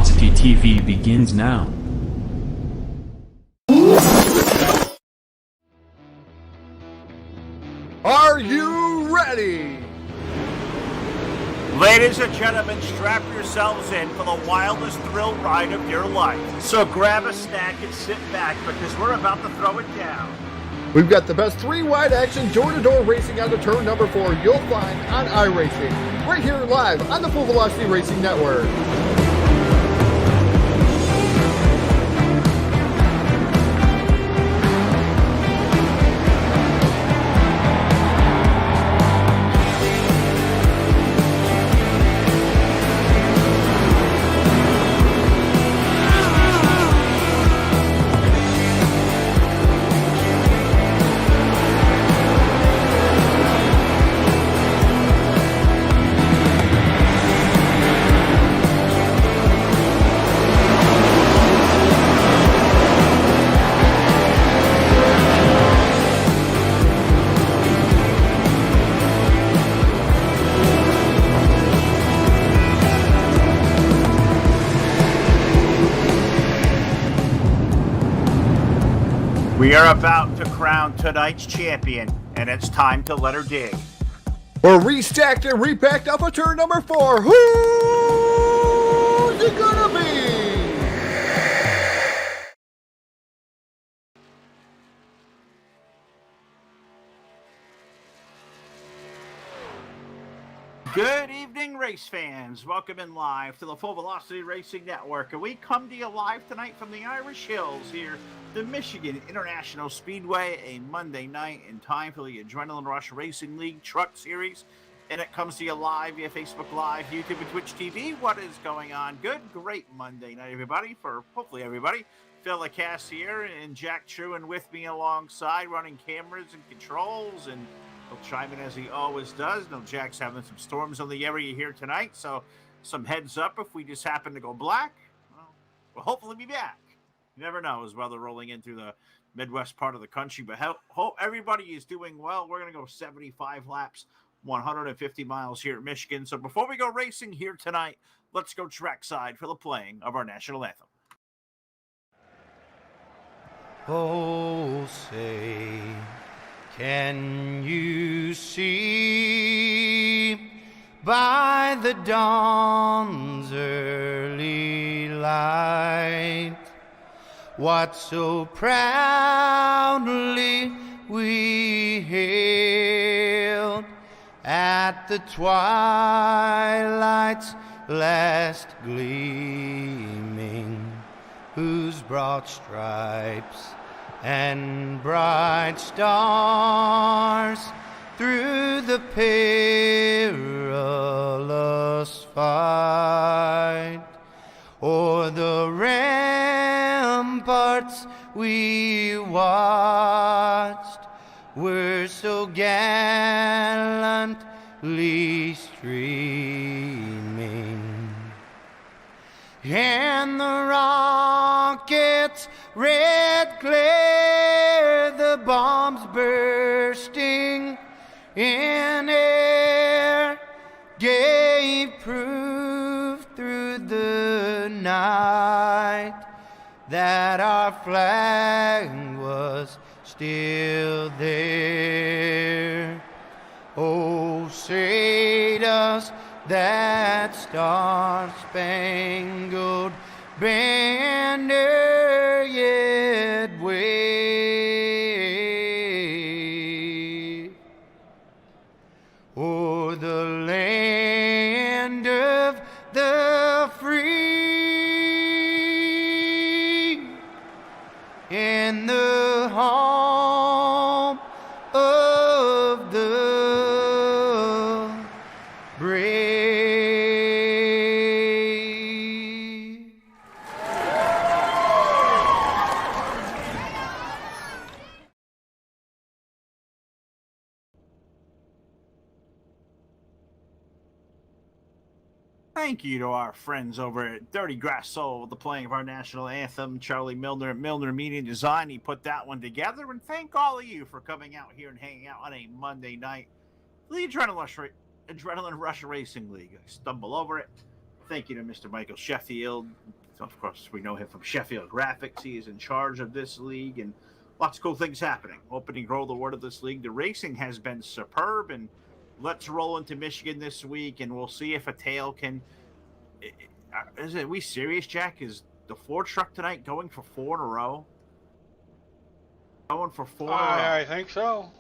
Velocity TV begins now. Are you ready? Ladies and gentlemen, strap yourselves in for the wildest thrill ride of your life. So grab a snack and sit back because we're about to throw it down. We've got the best three-wide action door-to-door racing on the turn number 4 you'll find on iRacing, right here live on the Full Velocity Racing Network. We are about to crown tonight's champion, and it's time to let her dig. We're restacked and repacked off of turn number 4. Who's it gonna be? Good evening, race fans. Welcome in live to the Full Velocity Racing Network. And we come to you live tonight from the Irish Hills here, the Michigan International Speedway, a Monday night in time for the Adrenaline Rush Racing League Truck Series. And it comes to you live via Facebook Live, YouTube, and Twitch TV. What is going on? Good, great Monday night, everybody, for hopefully everybody. Phil Lacassiere and Jack Truan with me alongside, running cameras and controls, and he'll chime in as he always does. No, Jack's having some storms on the area here tonight, so some heads up if we just happen to go black. Well, we'll hopefully be back. You never know as weather rolling in through the Midwest part of the country, but hope everybody is doing well. We're going to go 75 laps, 150 miles here at Michigan. So before we go racing here tonight, let's go trackside for the playing of our national anthem. Oh, say, can you see by the dawn's early light what so proudly we hailed at the twilight's last gleaming, whose broad stripes and bright stars through the perilous fight o'er the ramparts we watched were so gallantly streaming, and the rockets' red glare, the bombs bursting in air, gave proof through the night that our flag was still there. Oh, say does that star-spangled banner yet wave o'er the land of the free and the home of the brave? Thank you to our friends over at Dirty Grass Soul with the playing of our national anthem. Charlie Milner at Milner Media Design, he put that one together. And thank all of you for coming out here and hanging out on a Monday night. The Adrenaline Rush Racing League. I stumble over it. Thank you to Mr. Michael Sheffield. Of course, we know him from Sheffield Graphics. He is in charge of this league, and lots of cool things happening. Hoping to grow the word of this league. The racing has been superb, and let's roll into Michigan this week, and we'll see if a tail can. Are we serious, Jack? Is the Ford truck tonight going for 4 in a row? Going for 4 in a row. I think so.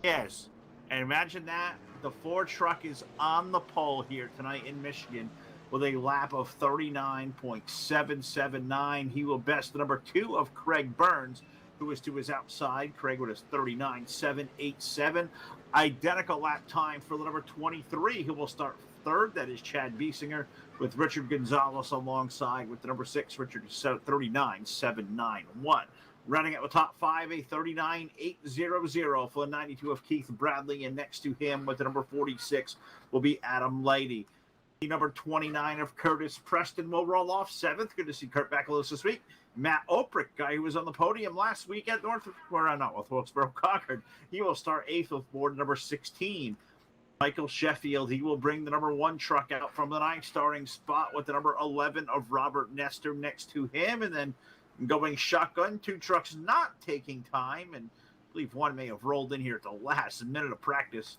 Yes. And imagine that. The Ford truck is on the pole here tonight in Michigan with a lap of 39.779. He will best the number 2 of Craig Burns, who is to his outside. Craig with his 39.787. Identical lap time for the number 23, who will start third. That is Chad Biesinger, with Richard Gonzalez alongside with the number 6, Richard, 39.791. Running at the top 5, a 39.800 for the 92 of Keith Bradley, and next to him with the number 46 will be Adam Leidy. The number 29 of Curtis Preston will roll off 7th. Good to see Kurt back with us this week. Matt Oprich, guy who was on the podium last week at not with Wilkesboro Concord. He will start 8th with board number 16. Michael Sheffield, he will bring the number 1 truck out from the 9th starting spot with the number 11 of Robert Nestor next to him. And then going shotgun, 2 trucks not taking time. And I believe one may have rolled in here at the last minute of practice.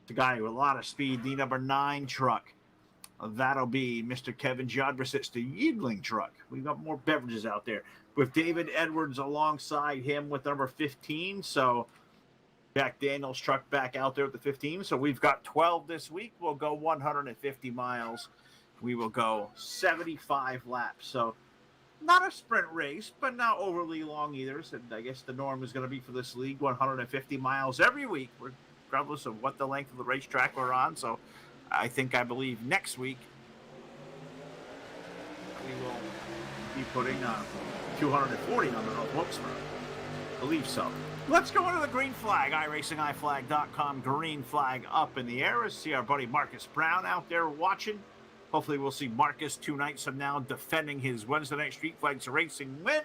The guy with a lot of speed, the number 9 truck. That'll be Mr. Kevin Jodrusic's the Yeadling truck. We've got more beverages out there with David Edwards alongside him with number 15. So Jack Daniels truck back out there with the 15. So we've got 12 this week. We'll go 150 miles. We will go 75 laps. So not a sprint race, but not overly long either. So I guess the norm is going to be for this league 150 miles every week, regardless of what the length of the racetrack we're on. So I believe next week we will be putting 240 on the Wilkesboro. I believe so. Let's go into the green flag. IracingIflag.com. Green flag up in the air. See our buddy Marcus Brown out there watching. Hopefully we'll see Marcus 2 nights from now defending his Wednesday night Street Flags Racing win.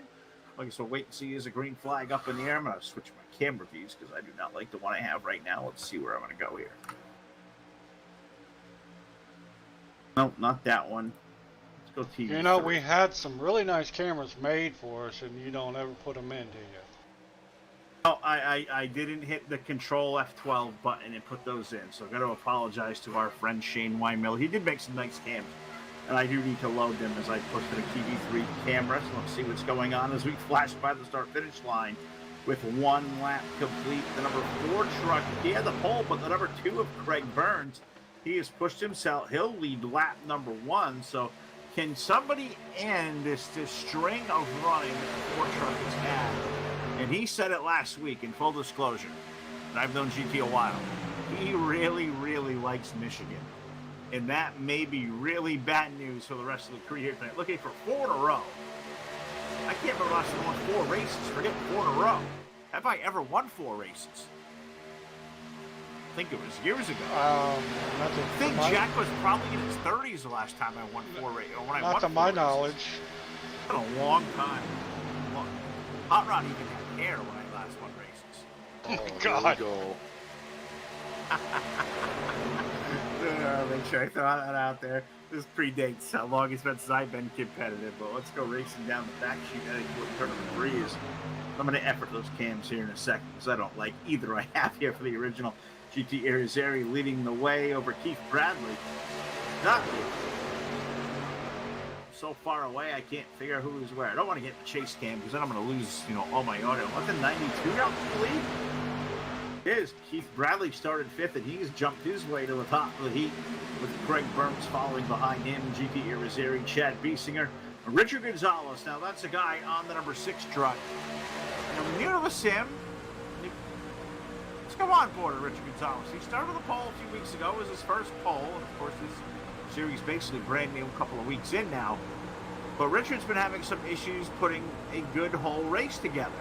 I guess we'll wait and see. Is a green flag up in the air. I'm going to switch my camera views because I do not like the one I have right now. Let's see where I'm going to go here. Nope, not that one. Let's go TV. You know, we had some really nice cameras made for us, and you don't ever put them in, do you? Oh, I didn't hit the Control F12 button and put those in, so I've got to apologize to our friend Shane Weinmiller. He did make some nice cams, and I do need to load them as I push to the TV3 camera. So let's see what's going on as we flash by the start-finish line with 1 lap complete. The number 4 truck, he had the pole, but the number 2 of Craig Burns, he has pushed himself. He'll lead lap number 1. So can somebody end this string of running that the Ford truck has had? And he said it last week in full disclosure. And I've known GT a while. He really, really likes Michigan. And that may be really bad news for the rest of the career tonight. Looking for 4 in a row. I can't remember last time I won 4 races. Forget 4 in a row. Have I ever won 4 races? I think it was years ago. I think Jack was probably in his 30s the last time I won 4 races. Not to my knowledge. It's been a long time. Hot Rod even had hair when I last won races. Oh, God. Make sure I throw that out there. This predates how long it's been since I've been competitive, but let's go racing down the back sheet heading toward tournament 3 is. I'm going to effort those cams here in a second because I don't like either I have here for the original. GT Irizarry leading the way over Keith Bradley. Not so far away, I can't figure out who is where. I don't want to get the chase cam because then I'm going to lose, all my audio. What the 92 out the lead? Is Keith Bradley started 5th, and he's jumped his way to the top of the heat with Craig Burns following behind him. GT Irizarry, Chad Biesinger, Richard Gonzalez. Now that's a guy on the number 6 truck. I'm new to the sim. Let's go on board with Richard Gonzalez. He started the pole a few weeks ago. It was his first pole, and of course this series basically brand new a couple of weeks in now. But Richard's been having some issues putting a good whole race together.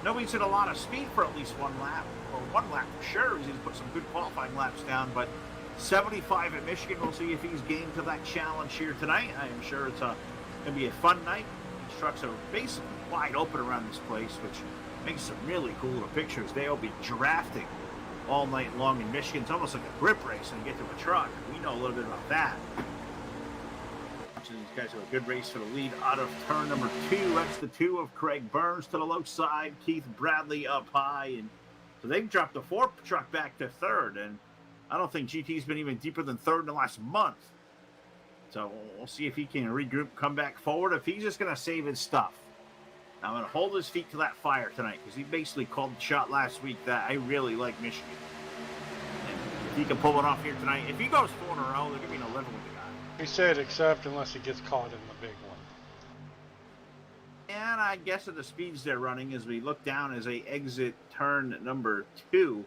Nobody's hit a lot of speed for at least 1 lap, or 1 lap for sure. He's put some good qualifying laps down, but 75 at Michigan. We'll see if he's game to that challenge here tonight. I am sure it's going to be a fun night. These trucks are basically wide open around this place, which makes some really cool little pictures. They'll be drafting all night long in Michigan. It's almost like a grip race when you get to a truck. We know a little bit about that. Edwards, and these guys have a good race for the lead out of turn number 2. That's the 2 of Craig Burns to the low side, Keith Bradley up high, and so they've dropped the 4 truck back to 3rd, and I don't think GT's been even deeper than 3rd in the last month. So we'll see if he can regroup, come back forward, if he's just going to save his stuff. I'm going to hold his feet to that fire tonight, because he basically called the shot last week that I really like Michigan. And if he can pull it off here tonight, if he goes 4 in a row, they're going to be no living with the guy. He said except unless he gets caught in the big one. And I guess at the speeds they're running, as we look down as they exit turn number 2,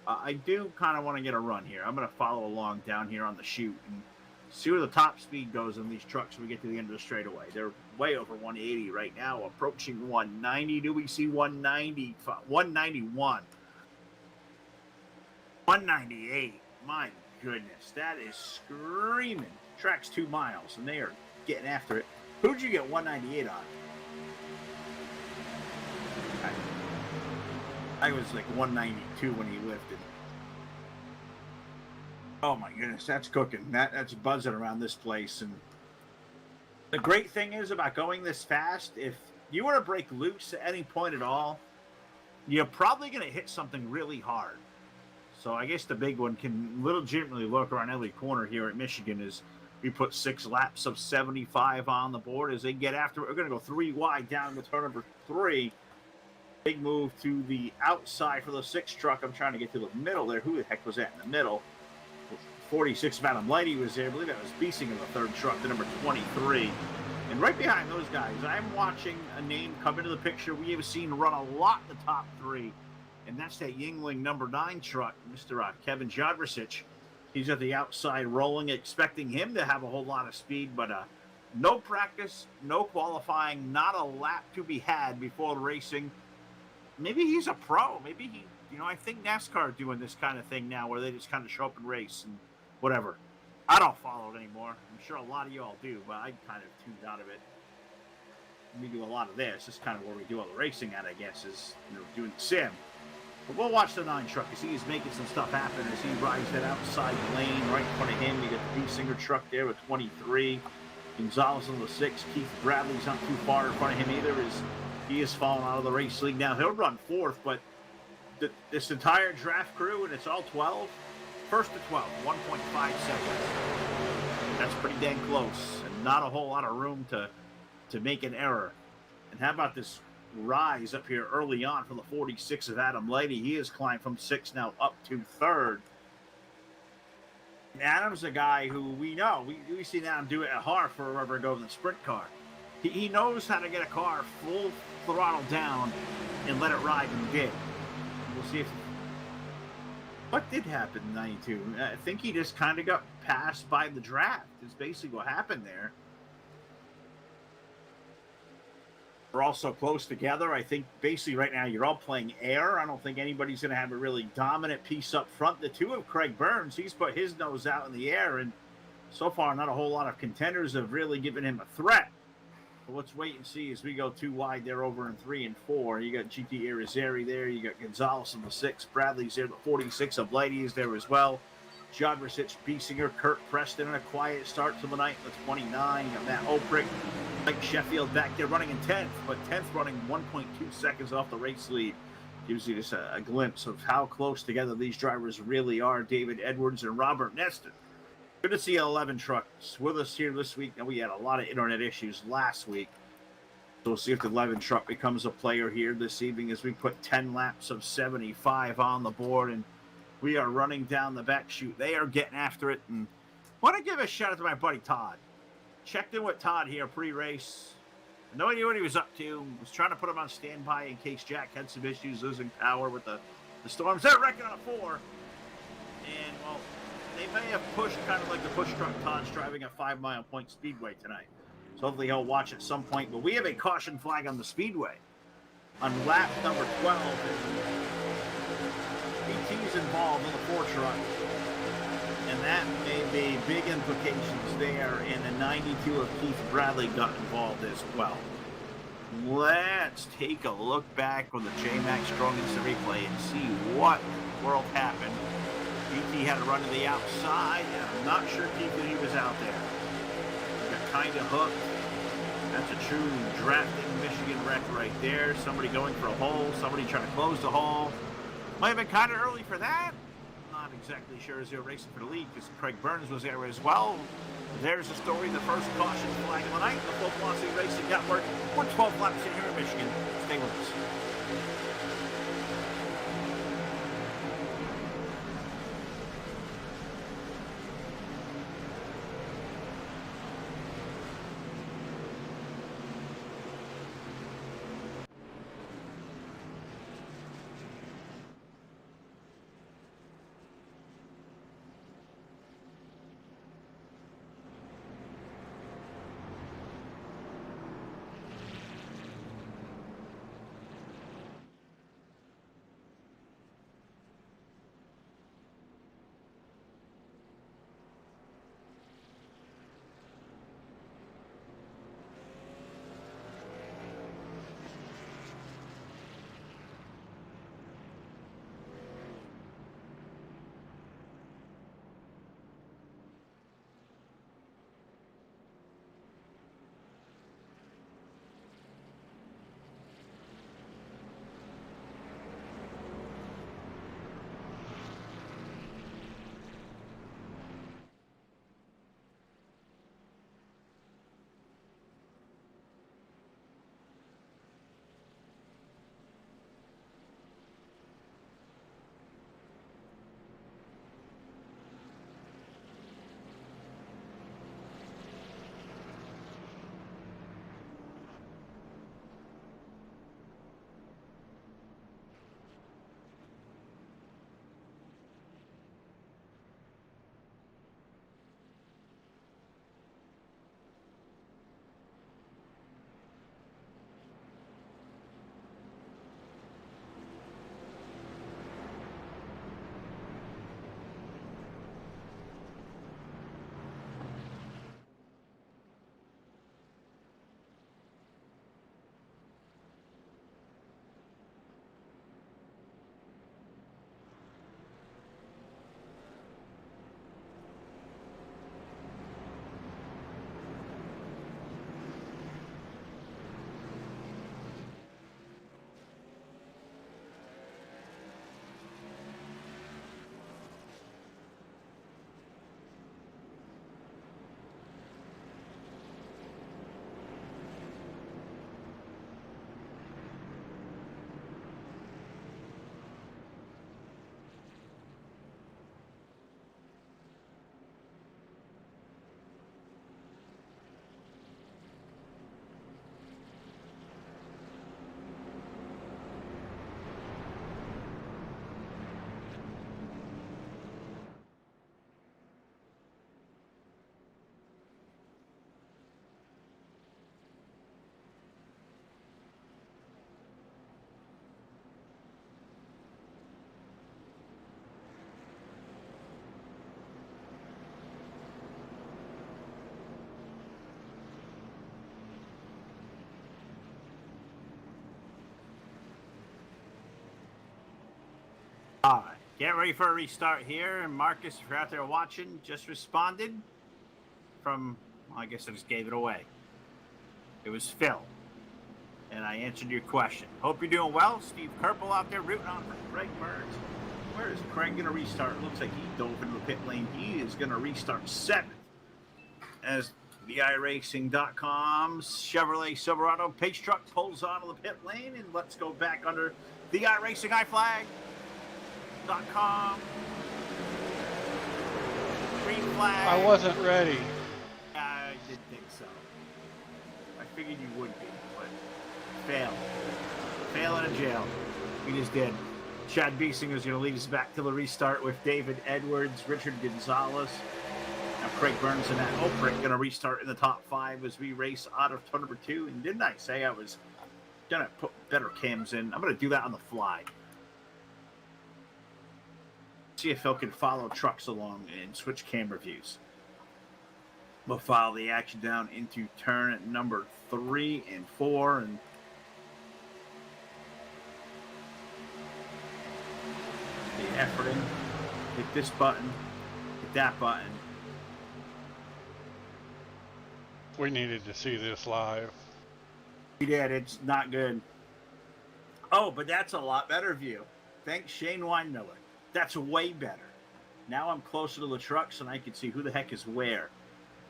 I do kind of want to get a run here. I'm going to follow along down here on the chute and see where the top speed goes in these trucks when we get to the end of the straightaway. They're way over 180 right now, approaching 190. Do we see 190? 191. 198. My goodness, that is screaming. Track's 2 miles, and they are getting after it. Who'd you get 198 on? I was like 192 when he lifted. Oh my goodness, that's cooking. That's buzzing around this place. And the great thing is about going this fast, if you were to break loose at any point at all, you're probably going to hit something really hard. So I guess the big one can legitimately look around every corner here at Michigan as we put 6 laps of 75 on the board. As they get after it, we're going to go 3 wide down with turn number 3. Big move to the outside for the 6 truck. I'm trying to get to the middle there. Who the heck was that in the middle? 46 Madam Lady was there. I believe that was Beesing in the 3rd truck, the number 23. And right behind those guys, I'm watching a name come into the picture we have seen run a lot in the top 3. And that's that Yingling number 9 truck, Mr. Kevin Jodricic. He's at the outside rolling, expecting him to have a whole lot of speed, but no practice, no qualifying, not a lap to be had before the racing. Maybe he's a pro. Maybe he, I think NASCAR are doing this kind of thing now where they just kind of show up and race and whatever. I don't follow it anymore. I'm sure a lot of you all do, but I kind of tuned out of it. We do a lot of this. This is kind of where we do all the racing at, I guess, is doing the sim. But we'll watch the 9 truck as he's making some stuff happen as he rides that outside lane right in front of him. You got the Beesinger truck there with 23. Gonzalez on the 6. Keith Bradley's not too far in front of him either as he is falling out of the race league. Now he'll run 4th, but this entire draft crew, and it's all 12, 1st to 12, 1.5 seconds. That's pretty dang close, and not a whole lot of room to make an error. And how about this rise up here early on from the 46 of Adam Lady? He has climbed from 6th now up to 3rd. And Adam's a guy who we know. We've seen Adam do it at Harf for wherever go in the sprint car. He knows how to get a car full throttle down and let it ride, and did. We'll see if... What did happen in 92? I think he just kind of got passed by the draft. Is basically what happened there. We're all so close together. I think basically right now you're all playing air. I don't think anybody's going to have a really dominant piece up front. The 2 of Craig Burns, he's put his nose out in the air, and so far not a whole lot of contenders have really given him a threat. But let's wait and see as we go 2 wide there over in 3 and 4. You got GT Irizarry there. You got Gonzalez on the 6. Bradley's there. The 46 of Lady is there as well. Jodricic, Beesinger, Kurt Preston, and a quiet start to the night. The 29 of Matt Oprick. Mike Sheffield back there running in 10th, but 10th running 1.2 seconds off the race lead. Gives you just a glimpse of how close together these drivers really are. David Edwards and Robert Nestor. Good to see 11 trucks with us here this week. Now, we had a lot of internet issues last week. So we'll see if the 11 truck becomes a player here this evening as we put 10 laps of 75 on the board. And we are running down the back chute. They are getting after it. And I want to give a shout out to my buddy Todd. Checked in with Todd here pre-race. No idea what he was up to. Was trying to put him on standby in case Jack had some issues losing power with the storms. They're wrecking on a 4. And, well, they may have pushed kind of like the push truck Todd's driving at 5 Mile Point Speedway tonight. So hopefully he'll watch at some point. But we have a caution flag on the Speedway on lap number 12. BT's involved in the 4 truck. And that may be big implications there. And the 92 of Keith Bradley got involved as well. Let's take a look back on the J-Max Strong Instant Replay and see what in the world happened. BT had to run to the outside, and I'm not sure Keith knew he was out there. We got kind of hooked. That's a true drafting Michigan wreck right there. Somebody going for a hole, somebody trying to close the hole. Might have been kind of early for that. Not exactly sure as they're racing for the lead because Craig Burns was there as well. There's the story, the first caution flag of the night. The Full Velocity Racing Network. We're 12 laps in here in Michigan. Stay with us. All right, get ready for a restart here. And Marcus, if you're out there watching, just responded from, well, I guess I just gave it away. It was Phil, and I answered your question. Hope you're doing well. Steve Kerpel out there rooting on for Craig Burns. Where is Craig going to restart? It looks like he dove into the pit lane. He is going to restart 7th as the iRacing.com's Chevrolet Silverado pace truck pulls out of the pit lane. And let's go back under the iRacingIflag.com. Green flag. I wasn't ready. I didn't think so. I figured you would be, but fail. Fail in a jail. We just did. Chad Biesinger is going to lead us back to the restart with David Edwards, Richard Gonzalez. Now Craig Burns and that Oprich going to restart in the top 5 as we race out of turn number 2. And didn't I say I was going to put better cams in? I'm going to do that on the fly. See if Phil can follow trucks along and switch camera views. We'll follow the action down into turn at number 3 and 4. And the efforting. Hit this button. Hit that button. We needed to see this live. We did. It's not good. Oh, but that's a lot better view. Thanks, Shane Weinmiller. That's way better. Now I'm closer to the trucks and I can see who the heck is where.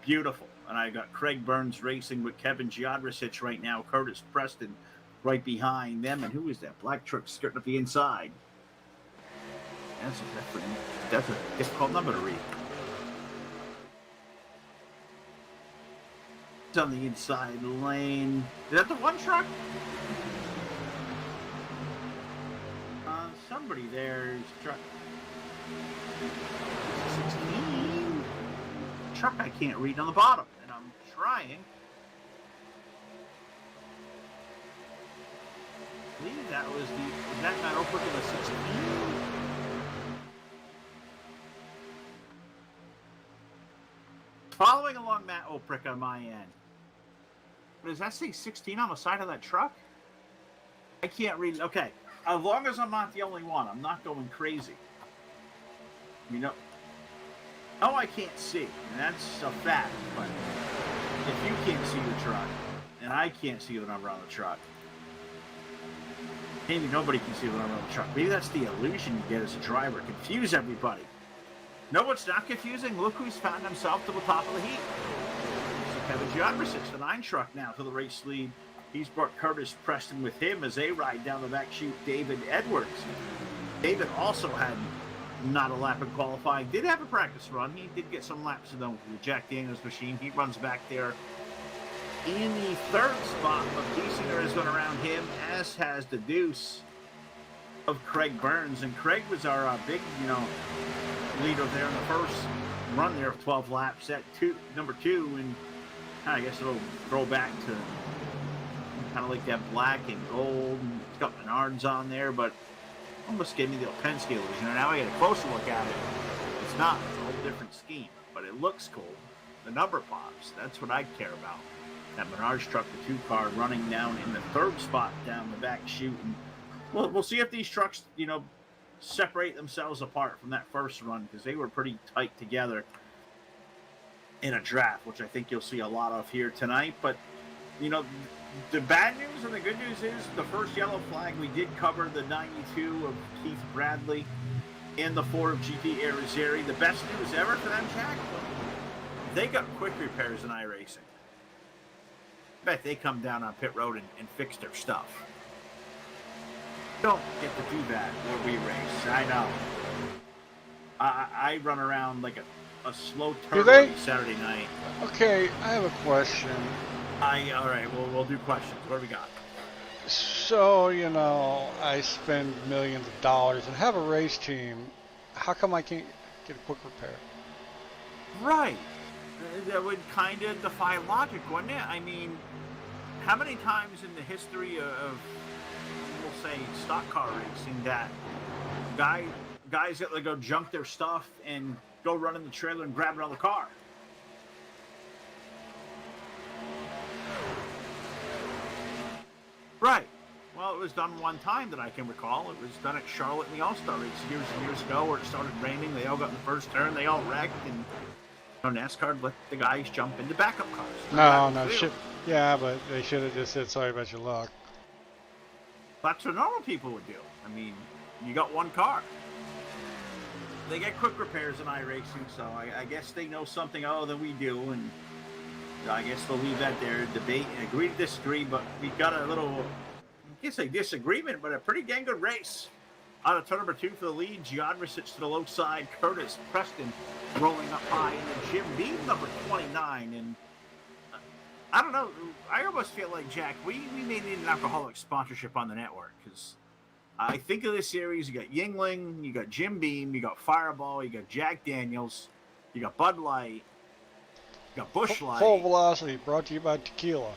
Beautiful. And I got Craig Burns racing with Kevin Giodricic right now. Curtis Preston right behind them. And who is that? Black truck skirting up the inside. That's a difficult number to read. It's on the inside lane. Is that the one truck? Somebody there is truck 16. Truck I can't read on the bottom, and I'm trying. I believe that was that not open to the 16? Following along Matt Oprick on my end. Does that say 16 on the side of that truck? I can't read. Okay. As long as I'm not the only one, I'm not going crazy. You know. Oh, I can't see. And that's a fact. But if you can't see the truck, and I can't see the number on the truck, maybe nobody can see the number on the truck. Maybe that's the illusion you get as a driver. Confuse everybody. No, what's not confusing? Look who's found himself to the top of the heat. So Kevin Giodricic, the 9 truck now to the race lead. He's brought Curtis Preston with him as they ride down the back chute. David Edwards. David also had not a lap in qualifying. Did have a practice run. He did get some laps in the Jack Daniels machine. He runs back there in the 3rd spot. But Kiesinger has been around him, as has the deuce of Craig Burns. And Craig was our big, leader there in the first run there of 12 laps at number 2. And I guess it'll throw back to kind of like that black and gold. And it's got Menards on there, but almost gave me the Penske illusion. Now I get a closer look at it. It's not. It's a whole different scheme, but it looks cool. The number pops. That's what I care about. That Menards truck, the 2 car, running down in the 3rd spot down the back chute. And we'll see if these trucks, separate themselves apart from that first run, because they were pretty tight together in a draft, which I think you'll see a lot of here tonight. But the bad news and the good news is the first yellow flag, we did cover the 92 of Keith Bradley and the 4 of GP Arizeri. The best news ever for them, Jack, they got quick repairs in iRacing. Bet they come down on pit road and fix their stuff. Don't get to do that where we race. I know. I run around like a slow turtle Saturday night. Okay, I have a question. All right, we'll do questions. What do we got? So, I spend millions of dollars and have a race team. How come I can't get a quick repair? Right. That would kind of defy logic, wouldn't it? I mean, how many times in the history of, we'll say, stock car racing that guys that go junk their stuff and go run in the trailer and grab another car? Right. Well, it was done one time that I can recall. It was done at Charlotte in the All-Star race years and years ago, where it started raining. They all got in the first turn. They all wrecked, and NASCAR let the guys jump into backup cars. No, shit. Yeah, but they should have just said, sorry about your luck. That's what normal people would do. I mean, you got one car. They get quick repairs in iRacing, so I guess they know something other than we do, and I guess they'll leave that there, debate and agree to disagree, but we got a little, I can't say disagreement, but a pretty dang good race. Out of turn number 2 for the lead, Giodricic to the low side, Curtis Preston rolling up high, and then Jim Beam, number 29. And I don't know, I almost feel like, Jack, we may need an alcoholic sponsorship on the network, because I think of this series, you got Yingling, you got Jim Beam, you got Fireball, you got Jack Daniels, you got Bud Light, you got Busch Light. Full Velocity, brought to you by Tequila.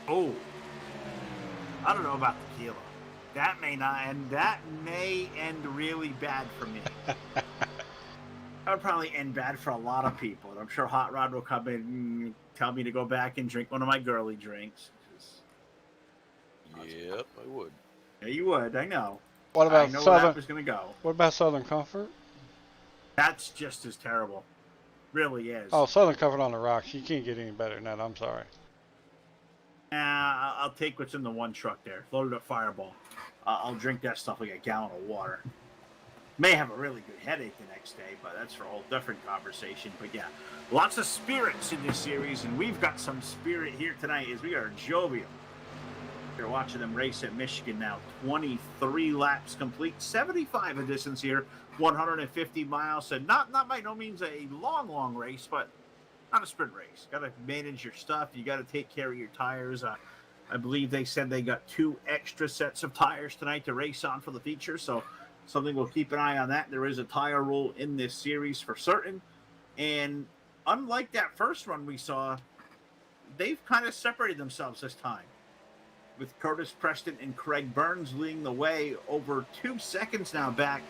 Oh, I don't know about tequila. That may not end. That may end really bad for me. That would probably end bad for a lot of people. And I'm sure Hot Rod will come in and tell me to go back and drink one of my girly drinks. Yep, I would. Yeah, you would. I know. What about I know Southern? where that was going to go. What about Southern Comfort? That's just as terrible. really is. Oh, Southern Comfort on the rocks. You can't get any better than that. I'm sorry. I'll take what's in the one truck there. Loaded up Fireball. I'll drink that stuff like a gallon of water. May have a really good headache the next day, but that's for a whole different conversation. But yeah, lots of spirits in this series, and we've got some spirit here tonight as we are jovial. You're watching them race at Michigan now. 23 laps complete, 75 a distance here, 150 miles. So not by no means a long race, but not a sprint race. Got to manage your stuff. You got to take care of your tires. I believe they said they got 2 extra sets of tires tonight to race on for the feature. So something we'll keep an eye on that. There is a tire rule in this series for certain. And unlike that first run we saw, they've kind of separated themselves this time, with Curtis Preston and Craig Burns leading the way over 2 seconds now back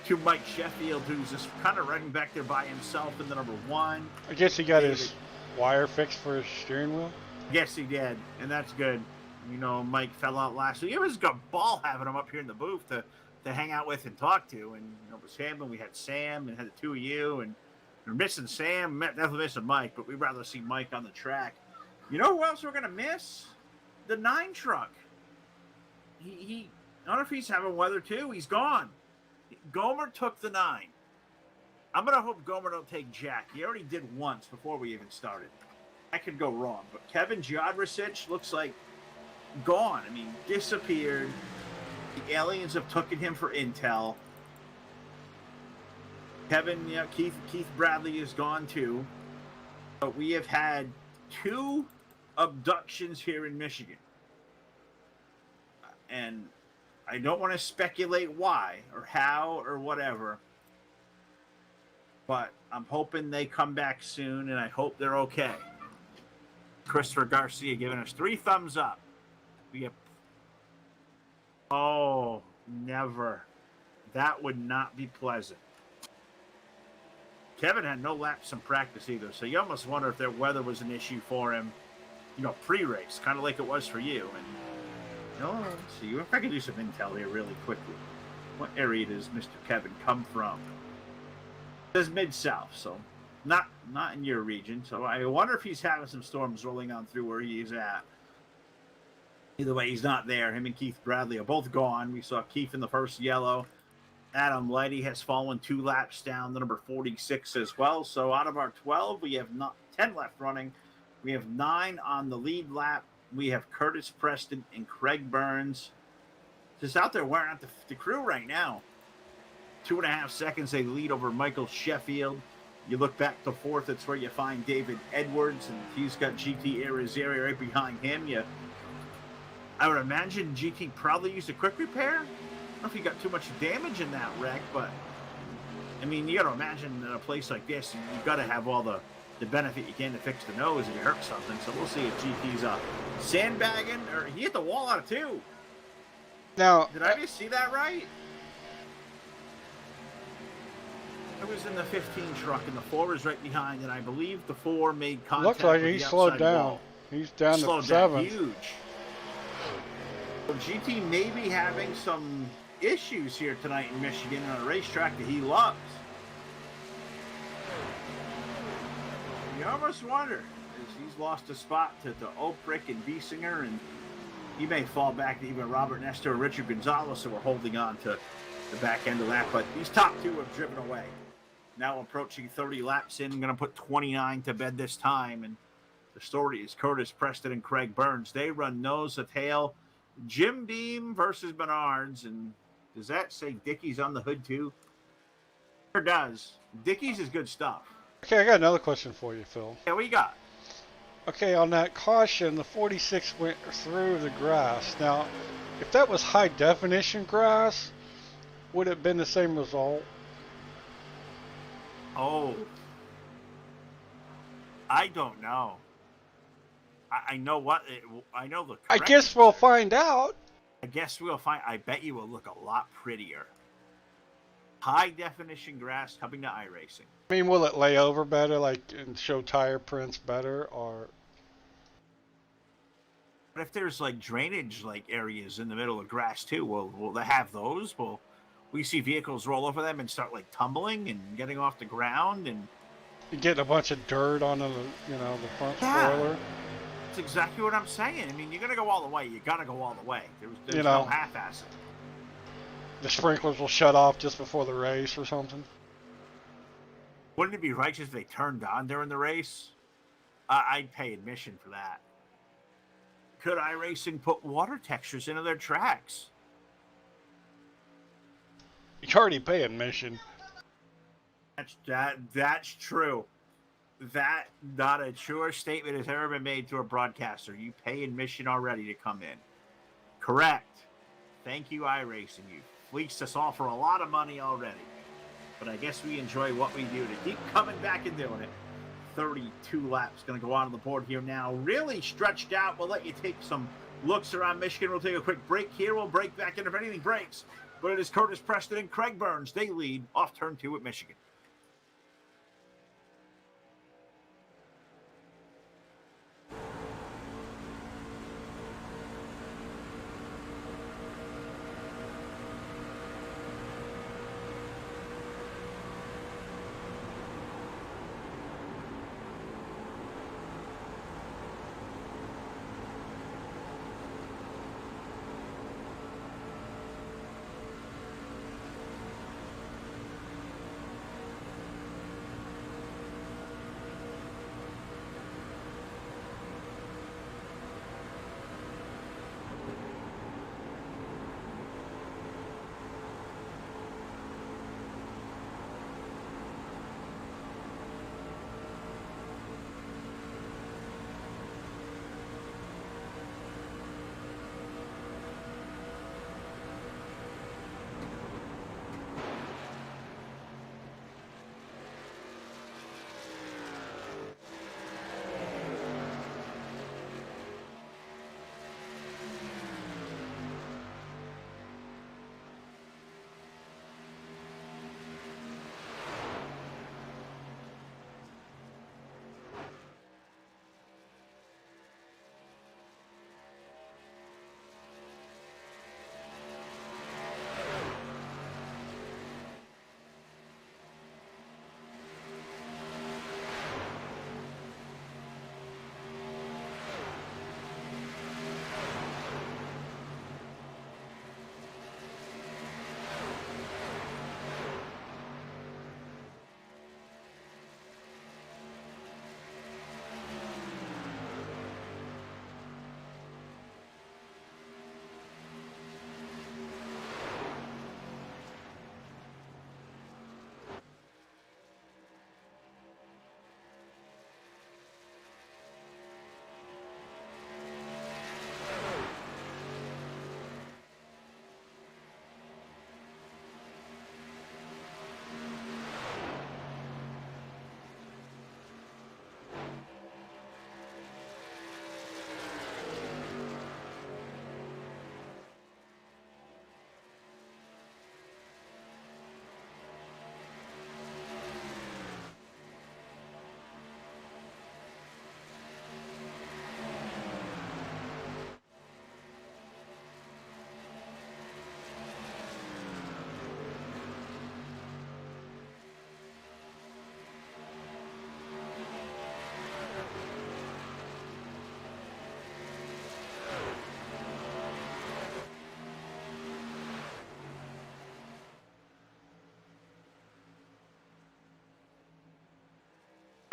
to Mike Sheffield, who's just kind of running back there by himself in the number 1. I guess he got his wire fixed for his steering wheel. Yes, he did, and that's good. You know, Mike fell out last week. It was a good ball having him up here in the booth to hang out with and talk to. And you know, it was him, and we had Sam, and had the 2 of you, and we're missing Sam, definitely missing Mike, but we'd rather see Mike on the track. You know who else we're going to miss? The 9 truck. He I don't know if he's having weather too. He's gone. Gomer took the 9. I'm going to hope Gomer don't take Jack. He already did once before we even started. That could go wrong. But Kevin Jodricic looks like gone. I mean, disappeared. The aliens have taken him for intel. Kevin, you know, Keith Bradley is gone too. But we have had 2 abductions here in Michigan. And I don't want to speculate why or how or whatever. But I'm hoping they come back soon, and I hope they're okay. Christopher Garcia giving us 3 thumbs up. We have... Oh, never. That would not be pleasant. Kevin had no laps in practice either, so you almost wonder if their weather was an issue for him, you know, pre-race, kind of like it was for you. And no, let's see if I can do some intel here really quickly. What area does Mr. Kevin come from? It says Mid-South, so not in your region. So I wonder if he's having some storms rolling on through where he is at. Either way, he's not there. Him and Keith Bradley are both gone. We saw Keith in the first yellow. Adam Lighty has fallen 2 laps down to number 46 as well. So out of our 12, we have 10 left running. We have 9 on the lead lap. We have Curtis Preston and Craig Burns just out there wearing out the crew right now. 2.5 seconds they lead over Michael Sheffield. You look back to 4th, that's where you find David Edwards, and he's got GT Arizari right behind him. I would imagine GT probably used a quick repair. I don't know if he got too much damage in that wreck, but I mean, you got to imagine in a place like this, you got to have all the benefit you can to fix the nose if you hurt something. So we'll see if GT's sandbagging, or he hit the wall out of 2. Now, did I just see that right? I was in the 15 truck, and the 4 is right behind, and I believe the 4 made contact. Looks like with he the slowed down. wall. He's down to 7th. Huge. So GT may be having some issues here tonight in Michigan on a racetrack that he loves. You almost wonder, as he's lost a spot to Oprick and Biesinger, and he may fall back to even Robert Nestor and Richard Gonzalez, so we're holding on to the back end of that. But these top 2 have driven away. Now approaching 30 laps in, I'm going to put 29 to bed this time. And the story is Curtis Preston and Craig Burns. They run nose to tail. Jim Beam versus Menards. And does that say Dickies on the hood too? Sure does. Dickies is good stuff. Okay, I got another question for you, Phil. Yeah, what you got? Okay, on that caution, the 46 went through the grass. Now, if that was high definition grass, would it have been the same result? Oh, I don't know. I know what I know the. I guess we'll find out. I guess we'll find. I bet you will look a lot prettier. High definition grass coming to iRacing. I mean, will it lay over better, like, and show tire prints better, or? But if there's like drainage like areas in the middle of grass too, will they have those? Will we see vehicles roll over them and start like tumbling and getting off the ground? And Getting a bunch of dirt on the, the front spoiler. That's exactly what I'm saying. I mean, you're gonna go all the way. You gotta go all the way. There's You no know. half-assing. The sprinklers will shut off just before the race or something. Wouldn't it be righteous if they turned on during the race? I'd pay admission for that. Could iRacing put water textures into their tracks? You already pay admission. That's true. That not a truer statement has ever been made to a broadcaster. You pay admission already to come in. Correct. Thank you, iRacing. You fleeced us all for a lot of money already. But I guess we enjoy what we do to keep coming back and doing it. 32 laps going to go on the board here now. Really stretched out. We'll let you take some looks around Michigan. We'll take a quick break here. We'll break back in if anything breaks. But it is Curtis Preston and Craig Burns. They lead off turn 2 at Michigan.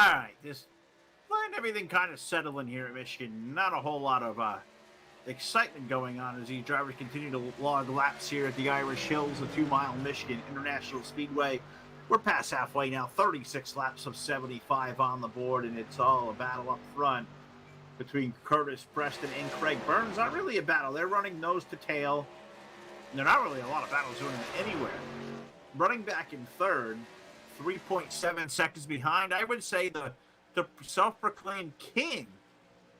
All right, just letting everything kind of settle in here at Michigan. Not a whole lot of excitement going on as these drivers continue to log laps here at the Irish Hills, the 2-mile Michigan International Speedway. We're past halfway now, 36 laps of 75 on the board, and it's all a battle up front between Curtis Preston and Craig Burns. Not really a battle. They're running nose to tail. And they're not really a lot of battles going anywhere. Running back in third, 3.7 seconds behind. I would say the self-proclaimed king,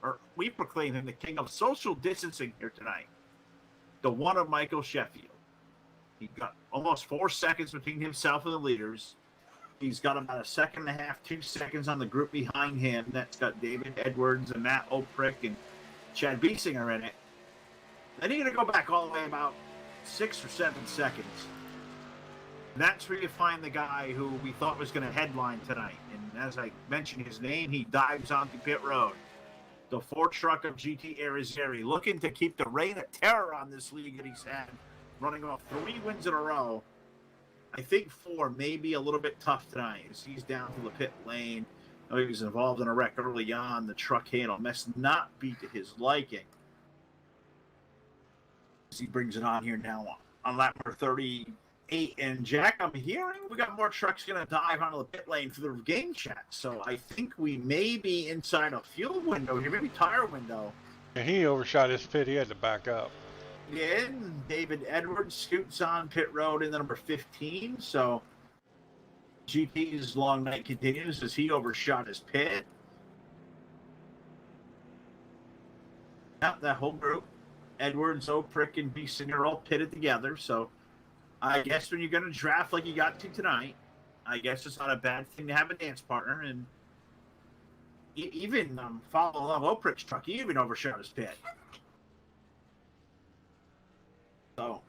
or we proclaim him the king of social distancing here tonight, the one of Michael Sheffield. He got almost 4 seconds between himself and the leaders. He's got about a second and a half, 2 seconds on the group behind him. That's got David Edwards and Matt Oprick and Chad Biesinger in it. Then you're going to go back all the way about 6 or 7 seconds That's where you find the guy who we thought was going to headline tonight. And as I mentioned his name, he dives onto pit road. The Ford truck of GT Arizeri, looking to keep the reign of terror on this league that he's had, running off 3 wins in a row. I think 4 may be a little bit tough tonight as he's down to the pit lane. He was involved in a wreck early on. The truck handle must not be to his liking. As he brings it on here now on lap number 38. And Jack, I'm hearing we got more trucks going to dive onto the pit lane for the game chat. So I think we may be inside a fuel window here, maybe tire window. And he overshot his pit. He had to back up. Yeah, David Edwards scoots on pit road in the number 15. So GT's long night continues as he overshot his pit. Now that whole group, Edwards, Oprick, and Beeson are all pitted together. So I guess when you're going to draft like you got to tonight, I guess it's not a bad thing to have a dance partner. And even follow along Oprick's truck, he even overshot his pit. So,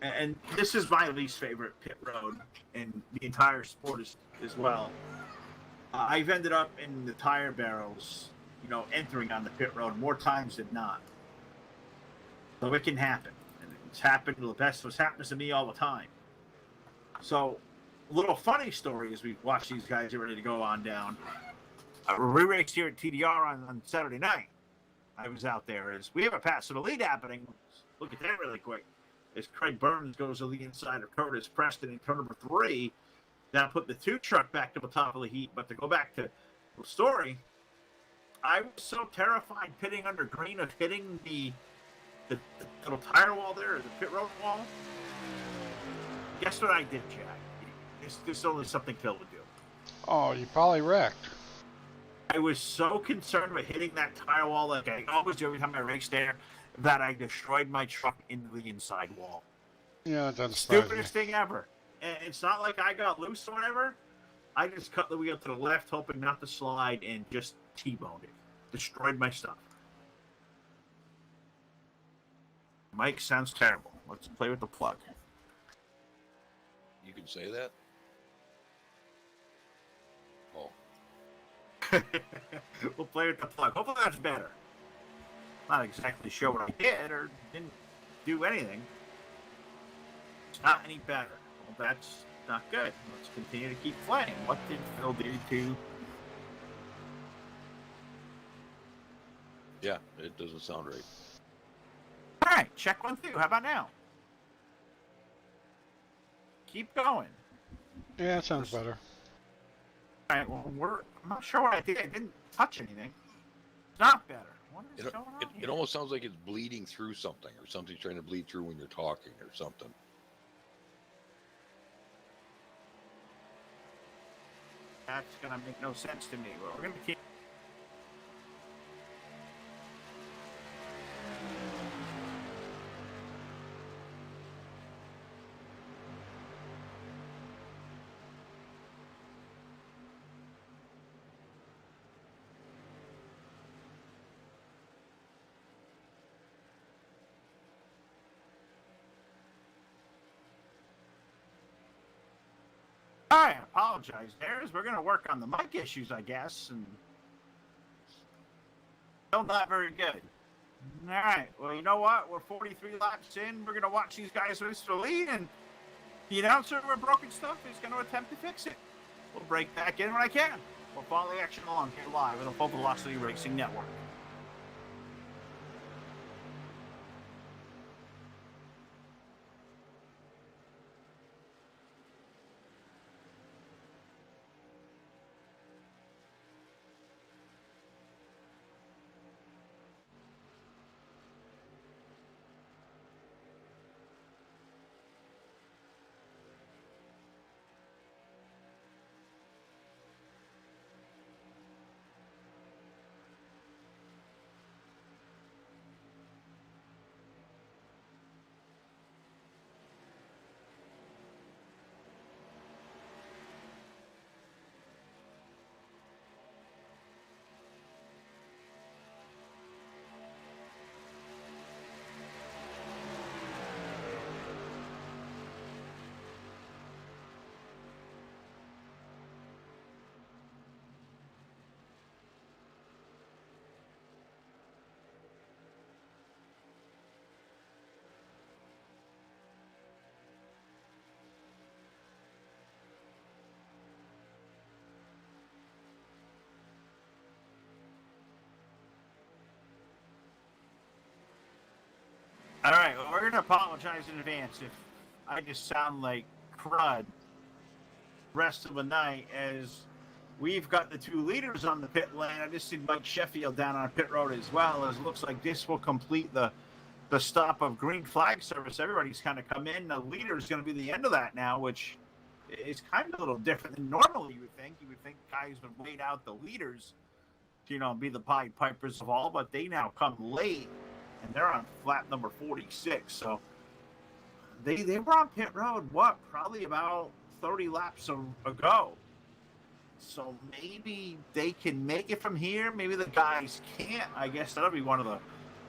and this is my least favorite pit road in the entire sport as well. I've ended up in the tire barrels, entering on the pit road more times than not. So it can happen. And it's happened to the best of us, happens to me all the time. So, a little funny story as we watch these guys get ready to go on down. We raced here at TDR on Saturday night. I was out there as we have a pass to the lead happening. Look at that really quick. As Craig Burns goes to the inside of Curtis Preston in turn number 3. Now put the 2 truck back to the top of the heat. But to go back to the story, I was so terrified pitting under green of hitting the little tire wall there, or the pit road wall. Guess what I did, Jack? This only something Phil would do. Oh, you probably wrecked. I was so concerned with hitting that tire wall like I always do every time I race there that I destroyed my truck into the inside wall. Yeah, it doesn't surprise me. Stupidest thing ever. And it's not like I got loose or whatever. I just cut the wheel to the left, hoping not to slide, and just T-boned it. Destroyed my stuff. Mike sounds terrible. Let's play with the plug. You can say that? Oh. We'll play with the plug. Hopefully that's better. Not exactly sure what I did or didn't do anything. It's not any better. Well, that's not good. Let's continue to keep playing. What did Phil do to... Yeah, it doesn't sound right. All right, check 1, 2. How about now? Keep going. Yeah, it sounds better. All right, well, I'm not sure what I did. I didn't touch anything. It's not better. What is going on It almost sounds like it's bleeding through something, or something's trying to bleed through when you're talking, or something. That's going to make no sense to me. But we're going to keep... I apologize, Darius. We're going to work on the mic issues, I guess, and still not very good. All right. Well, you know what? We're 43 laps in. We're going to watch these guys race for the lead, and the announcer with broken stuff is going to attempt to fix it. We'll break back in when I can. We'll follow the action along here live on the Full Velocity Racing Network. All right, well, we're going to apologize in advance if I just sound like crud rest of the night, as we've got the two leaders on the pit lane. I just see Mike Sheffield down on pit road as well, as it looks like this will complete the stop of green flag service. Everybody's kind of come in. The leader is going to be the end of that now, which is kind of a little different than normally you would think. You would think guys would wait out the leaders to, be the Pied Pipers of all, but they now come late, and they're on flat number 46. So they were on pit road, probably about 30 laps ago. So maybe they can make it from here. Maybe the guys can't. I guess that'll be one of the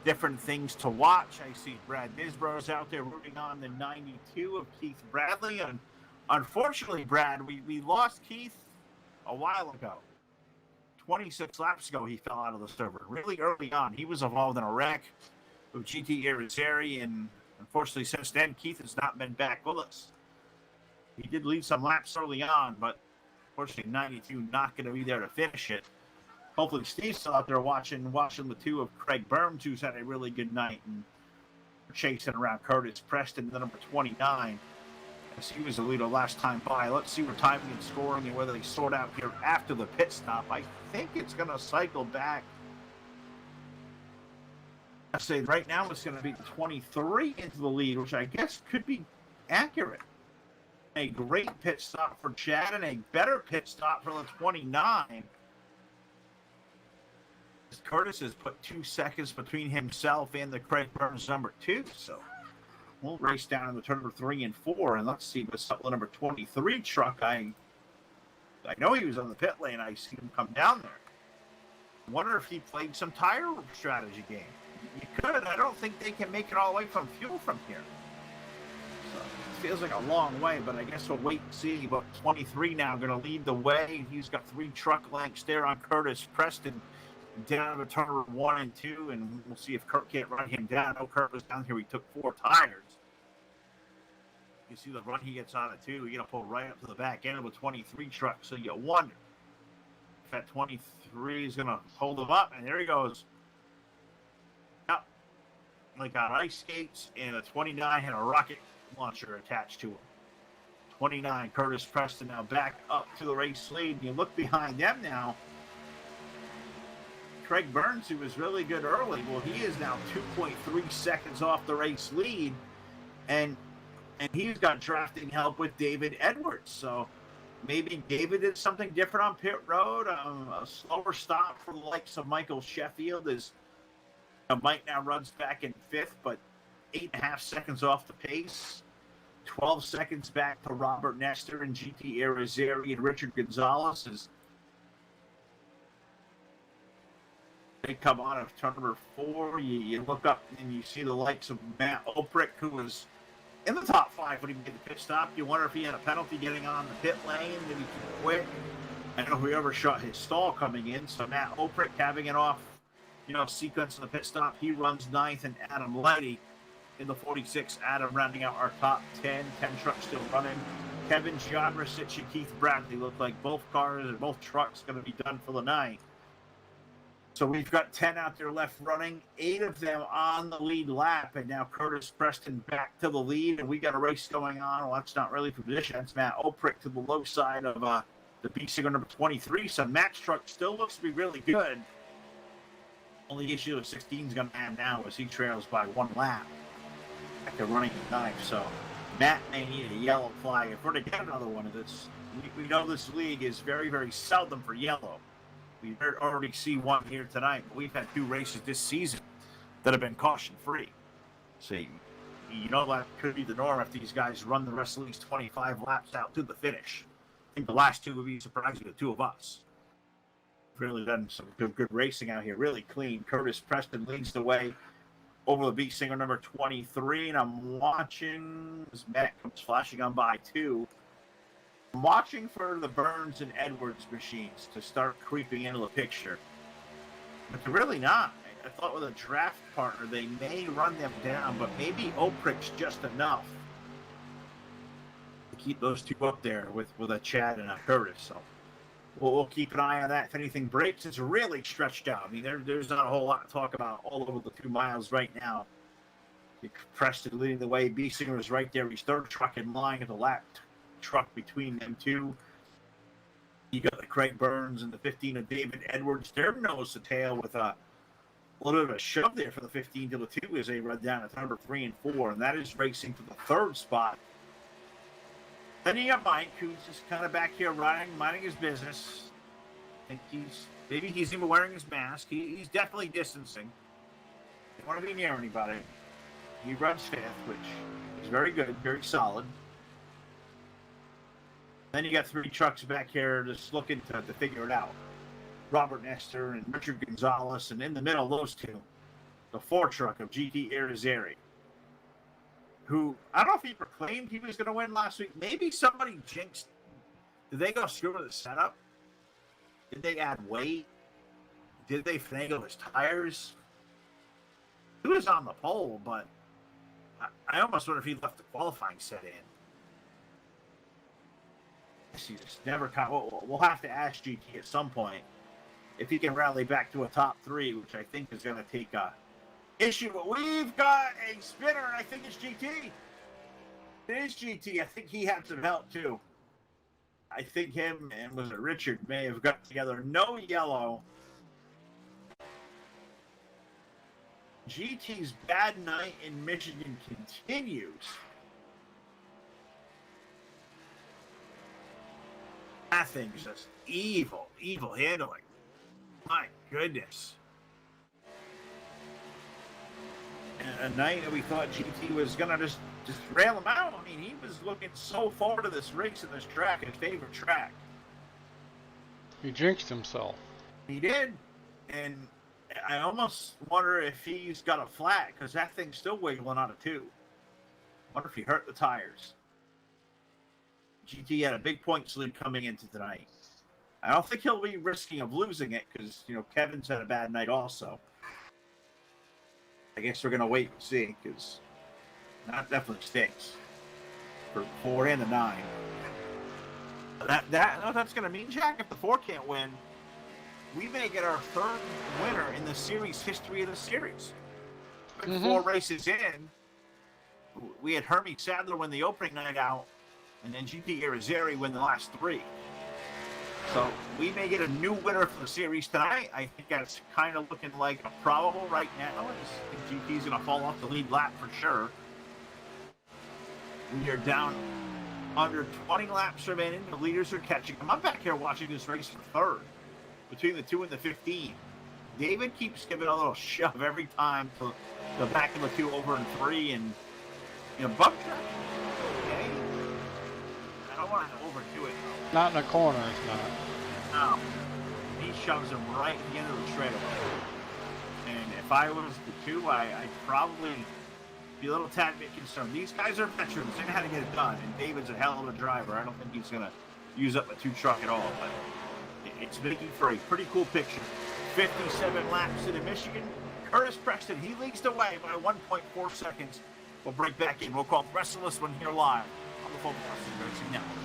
different things to watch. I see Brad Nisbro's out there rooting on the 92 of Keith Bradley. And unfortunately, Brad, we lost Keith a while ago. 26 laps ago, he fell out of the server really early on. He was involved in a wreck with GT Racing, and unfortunately, since then, Keith has not been back with us. He did lead some laps early on, but unfortunately, 92 not going to be there to finish it. Hopefully, Steve's still out there watching the two of Craig Burns, who's had a really good night, and chasing around Curtis Preston, the number 29. As he was the leader last time by. Let's see where timing and scoring and whether they sort out here after the pit stop. I think it's going to cycle back. I say right now it's going to be 23 into the lead, which I guess could be accurate. A great pit stop for Chad and a better pit stop for the 29. Curtis has put 2 seconds between himself and the Craig Burns number 2, so we'll race down in the turn number 3 and 4, and let's see what's up the number 23 truck. I know he was on the pit lane. I see him come down there. I wonder if he played some tire strategy game. You could. I don't think they can make it all the way from fuel from here. So it feels like a long way, but I guess we'll wait and see. But 23 now going to lead the way. He's got 3 truck lengths there on Curtis Preston down to turn number 1 and 2, and we'll see if Kurt can't run him down. No, Kurt was down here. He took 4 tires. You see the run he gets on it too. You're gonna pull right up to the back end of a 23 truck. So you wonder if that 23 is gonna hold him up. And there he goes. Yep. They got ice skates, and a 29 had a rocket launcher attached to him. 29 Curtis Preston now back up to the race lead. You look behind them now. Craig Burns, who was really good early, well, he is now 2.3 seconds off the race lead, and he's got drafting help with David Edwards. So maybe David did something different on pit road. A slower stop for the likes of Michael Sheffield as Mike now runs back in 5th, but 8.5 seconds off the pace. 12 seconds back to Robert Nestor and GT Arizari and Richard Gonzalez as they come on of turn number 4. You look up and you see the likes of Matt Oprick, who was in the top 5 when he made the pit stop. You wonder if he had a penalty getting on the pit lane. Did he too quick? I don't know whoever shot his stall coming in. So Matt Oprick having it off, sequence of the pit stop. He runs 9th, and Adam Lighty in the 46. Adam rounding out our top 10. 10 trucks still running. Kevin Gianrisic and Keith Bradley look like both cars and both trucks going to be done for the night. So we've got 10 out there left running, 8 of them on the lead lap, and now Curtis Preston back to the lead, and we got a race going on. Well, that's not really for position. That's Matt Oprick to the low side of the B-Singer number 23. So Matt's truck still looks to be really good. Only issue of 16 is going to have now is he trails by 1 lap after running the 9th. So Matt may need a yellow flag. If we're to get another one of this, we know this league is very, very seldom for yellow. We already see one here tonight, but we've had 2 races this season that have been caution-free. So that could be the norm if these guys run the rest of these 25 laps out to the finish. I think the last 2 would be surprising, the 2 of us. Really done some good racing out here, really clean. Curtis Preston leads the way over the B-Singer number 23, and I'm watching as Matt comes flashing on by 2. I'm watching for the Burns and Edwards machines to start creeping into the picture. But they're really not. I thought with a draft partner, they may run them down, but maybe Oprick's just enough to keep those 2 up there with a Chad and a Curtis. So we'll keep an eye on that. If anything breaks, it's really stretched out. I mean, there's not a whole lot to talk about all over the 2 miles right now. Preston leading the way. Biesinger is right there. He's third truck in line at the lap truck between them two. You got the Craig Burns and the 15 of David Edwards. They're nose to tail with a little bit of a shove there for the 15 to the 2 as they run down at number 3 and 4, and that is racing for the third spot. Then you got Mike, who's just kind of back here minding his business. I think maybe he's even wearing his mask. He's definitely distancing. Don't want to be near anybody. He runs fifth, which is very good, very solid. Then you got 3 trucks back here just looking to figure it out. Robert Nestor and Richard Gonzalez, and in the middle, those two, the 4 truck of GT Irizarry, who, I don't know if he proclaimed he was going to win last week. Maybe somebody jinxed. Did they go screw with the setup? Did they add weight? Did they finagle his tires? He was on the pole, but I almost wonder if he left the qualifying set in. He just never caught. We'll have to ask GT at some point if he can rally back to a top 3, which I think is going to take a issue. But we've got a spinner, and I think it's GT. It is GT. I think he had some help too. I think him and was it Richard may have got together. No yellow. GT's bad night in Michigan continues. That thing's just evil handling. My goodness. And a night that we thought GT was going to just rail him out. I mean, he was looking so forward to this race and this track, his favorite track. He jinxed himself. He did. And I almost wonder if he's got a flat, because that thing's still wiggling out of 2. Wonder if he hurt the tires. GT had a big points lead coming into tonight. I don't think he'll be risking of losing it because, Kevin's had a bad night also. I guess we're going to wait and see because that definitely stinks for 4 and the 9. That's going to mean, Jack, if the 4 can't win, we may get our 3rd winner in the series history of the series. 4 races in, we had Hermie Sadler win the opening night out, and then GT Irizarry win the last 3. So we may get a new winner for the series tonight. I think that's kind of looking like a probable right now. I think GT's going to fall off the lead lap for sure. We are down under 20 laps remaining. The leaders are catching them. I'm back here watching this race for 3rd between the 2 and the 15. David keeps giving a little shove every time to the back of the 2 over and 3, and bump track. Okay. I don't want to overdo it though. Not in the corner, it's not. No. He shoves him right at the end of the straightaway. And if I was the 2, I'd probably be a little tad bit concerned. These guys are veterans. They know how to get it done. And David's a hell of a driver. I don't think he's going to use up a 2 truck at all. But it's making for a pretty cool picture. 57 laps into Michigan. Curtis Preston, he leads the way by 1.4 seconds. We'll break back in. We'll call the rest of this one here live on the Full Velocity Racing Network.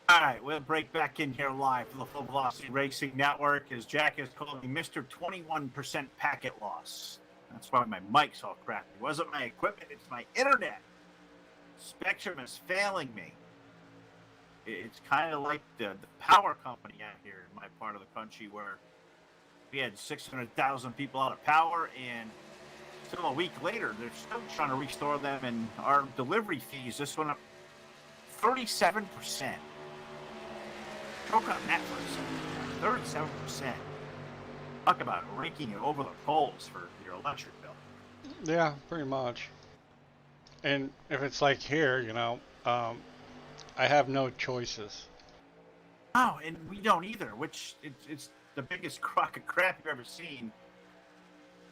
All right, we'll break back in here live for the Full Velocity Racing Network as Jack is calling me Mr. 21% packet loss. That's why my mic's all crappy. It wasn't my equipment, it's my internet. Spectrum is failing me. It's kind of like the power company out here in my part of the country where we had 600,000 people out of power, and still a week later, they're still trying to restore them, and our delivery fees just went up 37%. Choke on that for a second. 37%. Talk about raking it over the coals for your electric bill. Yeah, pretty much. And if it's like here, you know, I have no choices. Oh, and we don't either, which it's the biggest crock of crap you've ever seen.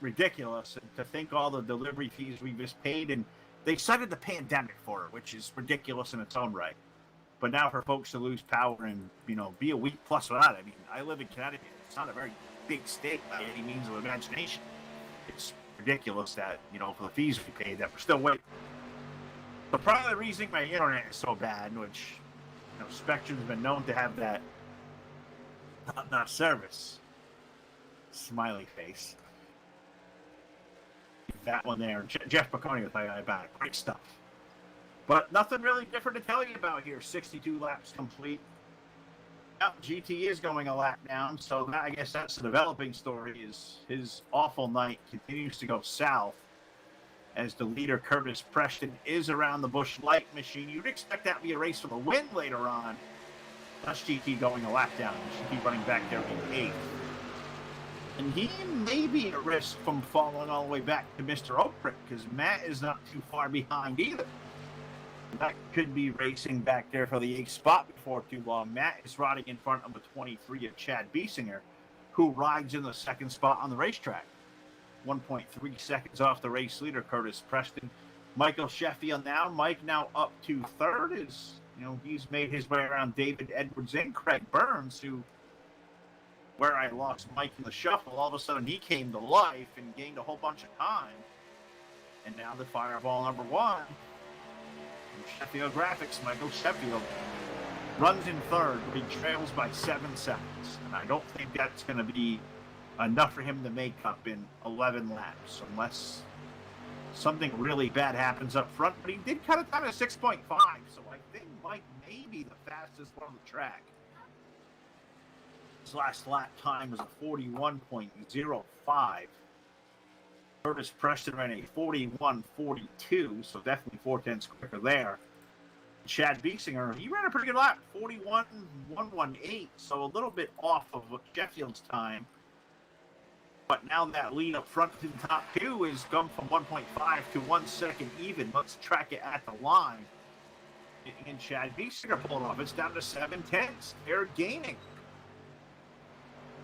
Ridiculous. And to think all the delivery fees we just paid, and they cited the pandemic for it, which is ridiculous in its own right. But now for folks to lose power and, you know, be a week plus without it, I mean, I live in Connecticut. It's not a very big state by any means of imagination. It's ridiculous that, you know, for the fees we paid that we're still waiting. But part of the reason my internet is so bad, which, you know, Spectrum's been known to have that not service. Smiley face. That one there. Jeff Baconi with I back. Great stuff. But nothing really different to tell you about here. 62 laps complete. Yep, GT is going a lap down, so I guess that's the developing story. Is his awful night continues to go south as the leader, Curtis Preston, is around the Busch Light machine. You'd expect that to be a race for the win later on. That's GT going a lap down. GT running back there in 8th. And he may be at risk from falling all the way back to Mr. Oprick, because Matt is not too far behind either. That could be racing back there for the 8th spot before too long. Matt is riding in front of the 23 of Chad Biesinger, who rides in the 2nd spot on the racetrack. 1.3 seconds off the race leader, Curtis Preston. Michael Sheffield now. Mike now up to 3rd. Is, you know, he's made his way around David Edwards and Craig Burns, who, where I lost Mike in the shuffle, all of a sudden he came to life and gained a whole bunch of time. And now the fireball number 1. Sheffield Graphics, Michael Sheffield, runs in 3rd, but he trails by 7 seconds. And I don't think that's going to be enough for him to make up in 11 laps, unless something really bad happens up front. But he did cut it down to 6.5, so I think Mike may be the fastest one on the track. His last lap time was a 41.05. Curtis Preston ran a 41.42, so definitely 4/10 quicker there. Chad Biesinger, he ran a pretty good lap, 41.118, so a little bit off of Sheffield's time. But now that lead up front to the top 2 is gone from 1.5 to 1 second even. Let's track it at the line. And Chad Biesinger pulled off. It's down to 7/10. They're gaining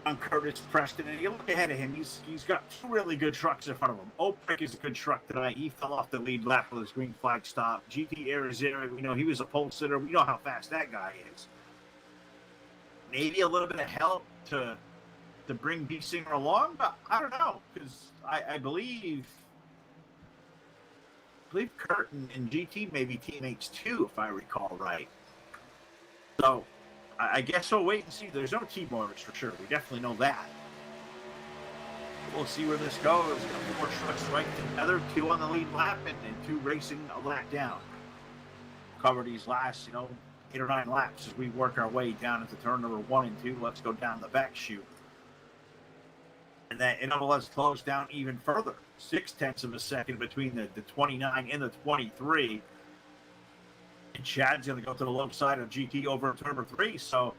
on Curtis Preston, and you look ahead of him, he's got 2 really good trucks in front of him. Oprick is a good truck tonight. He fell off the lead lap with his green flag stop. GT Arizona, we know he was a pole sitter. We know how fast that guy is. Maybe a little bit of help to bring Biesinger along, but I don't know, because I believe Kurt and GT may be teammates too, if I recall right. So I guess we'll wait and see. There's no team orders for sure. We definitely know that. We'll see where this goes. 4 trucks right together, 2 on the lead lap, and 2 racing a lap down. Cover these last, 8 or 9 laps as we work our way down into turn number 1 and 2. Let's go down the back chute. And then let's close down even further. 0.6 of a second between the 29 and the 23. And Chad's going to go to the low side of GT over turn number 3. So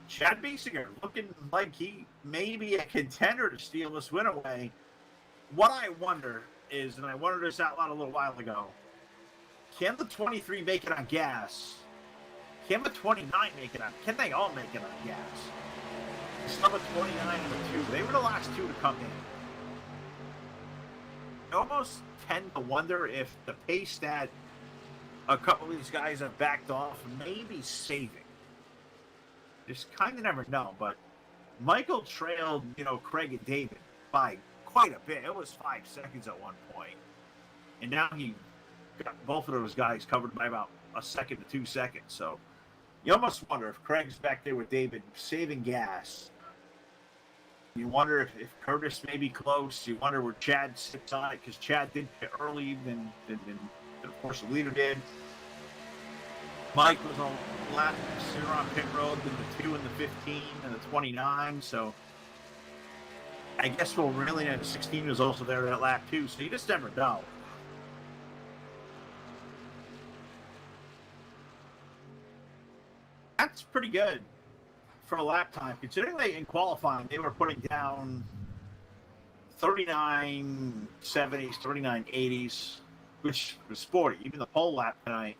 Chad Biesinger looking like he may be a contender to steal this win away. What I wonder is, and I wondered this out loud a little while ago, can the 23 make it on gas? Can the 29 make it on? Can they all make it on gas? Some of 29 and the 2. They were the last 2 to come in. I almost tend to wonder if the pace that a couple of these guys have backed off may be saving. Just kind of never know, but Michael trailed, Craig and David by quite a bit. It was 5 seconds at one point. And now he got both of those guys covered by about 1 second to 2 seconds. So You almost wonder if Craig's back there with David saving gas. You wonder if Curtis may be close. You wonder where Chad sits on it, because Chad did pit early than of course the leader did. Mike was a lap sooner on pit road than the 2 and the 15 and the 29. So I guess we'll really know. The 16 was also there at lap 2. So you just never know. That's pretty good for a lap time, considering they in qualifying they were putting down 39.70s, 39.80s, which was sporty. Even the pole lap tonight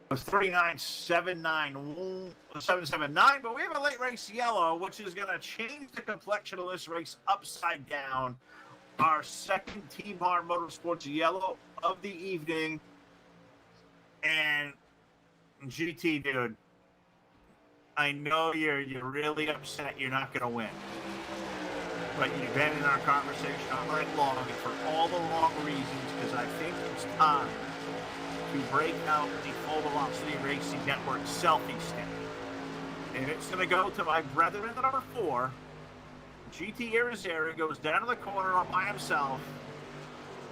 was 39.79, 7.79. But we have a late race yellow, which is going to change the complexion of this race upside down. Our second Team Bar Motorsports yellow of the evening, and GT, dude, I know you're really upset you're not going to win. But you've been in our conversation all night long, and for all the wrong reasons, because I think it's time to break out the Full Velocity Racing Network selfie stick. And it's going to go to my brethren in the number 4. GT Irizarry goes down to the corner all by himself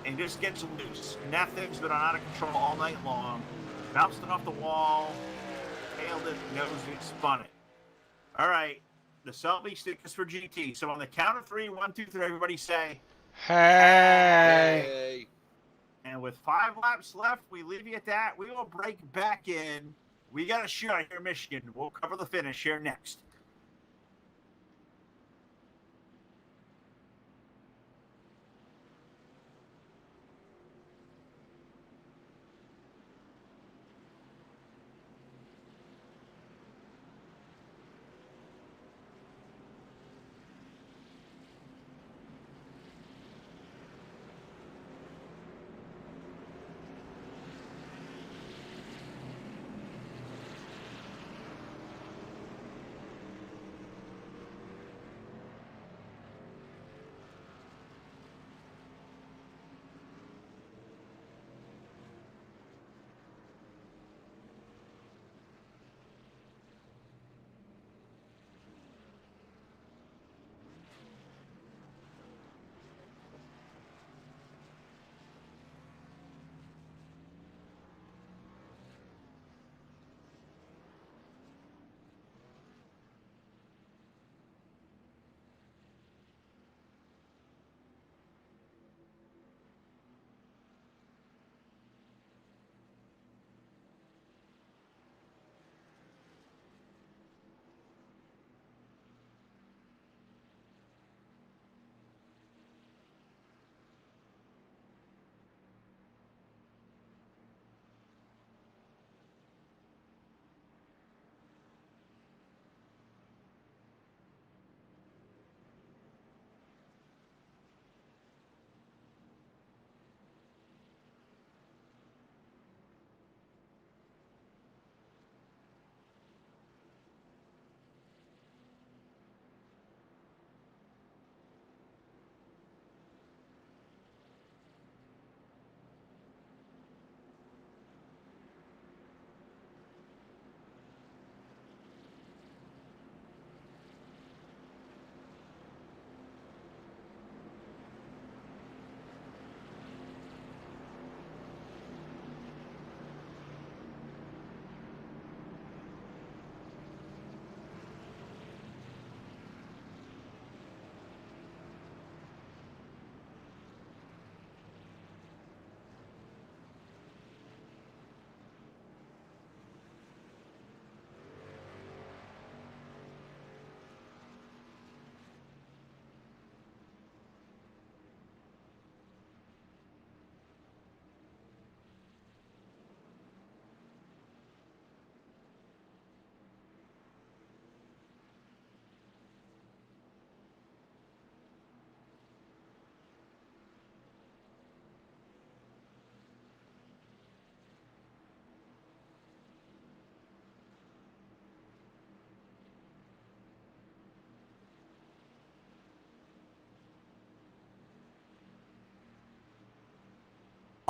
and just gets loose. And that thing's been out of control all night long. Bounced it off the wall, tailed it, nosed it, spun it. All right, the selfie stick is for GT. So on the count of 3, 1, 2, 3, everybody say, Hey. Hey. and with 5 laps left, we leave you at that. We will break back in. We got a shot here in Michigan. We'll cover the finish here next.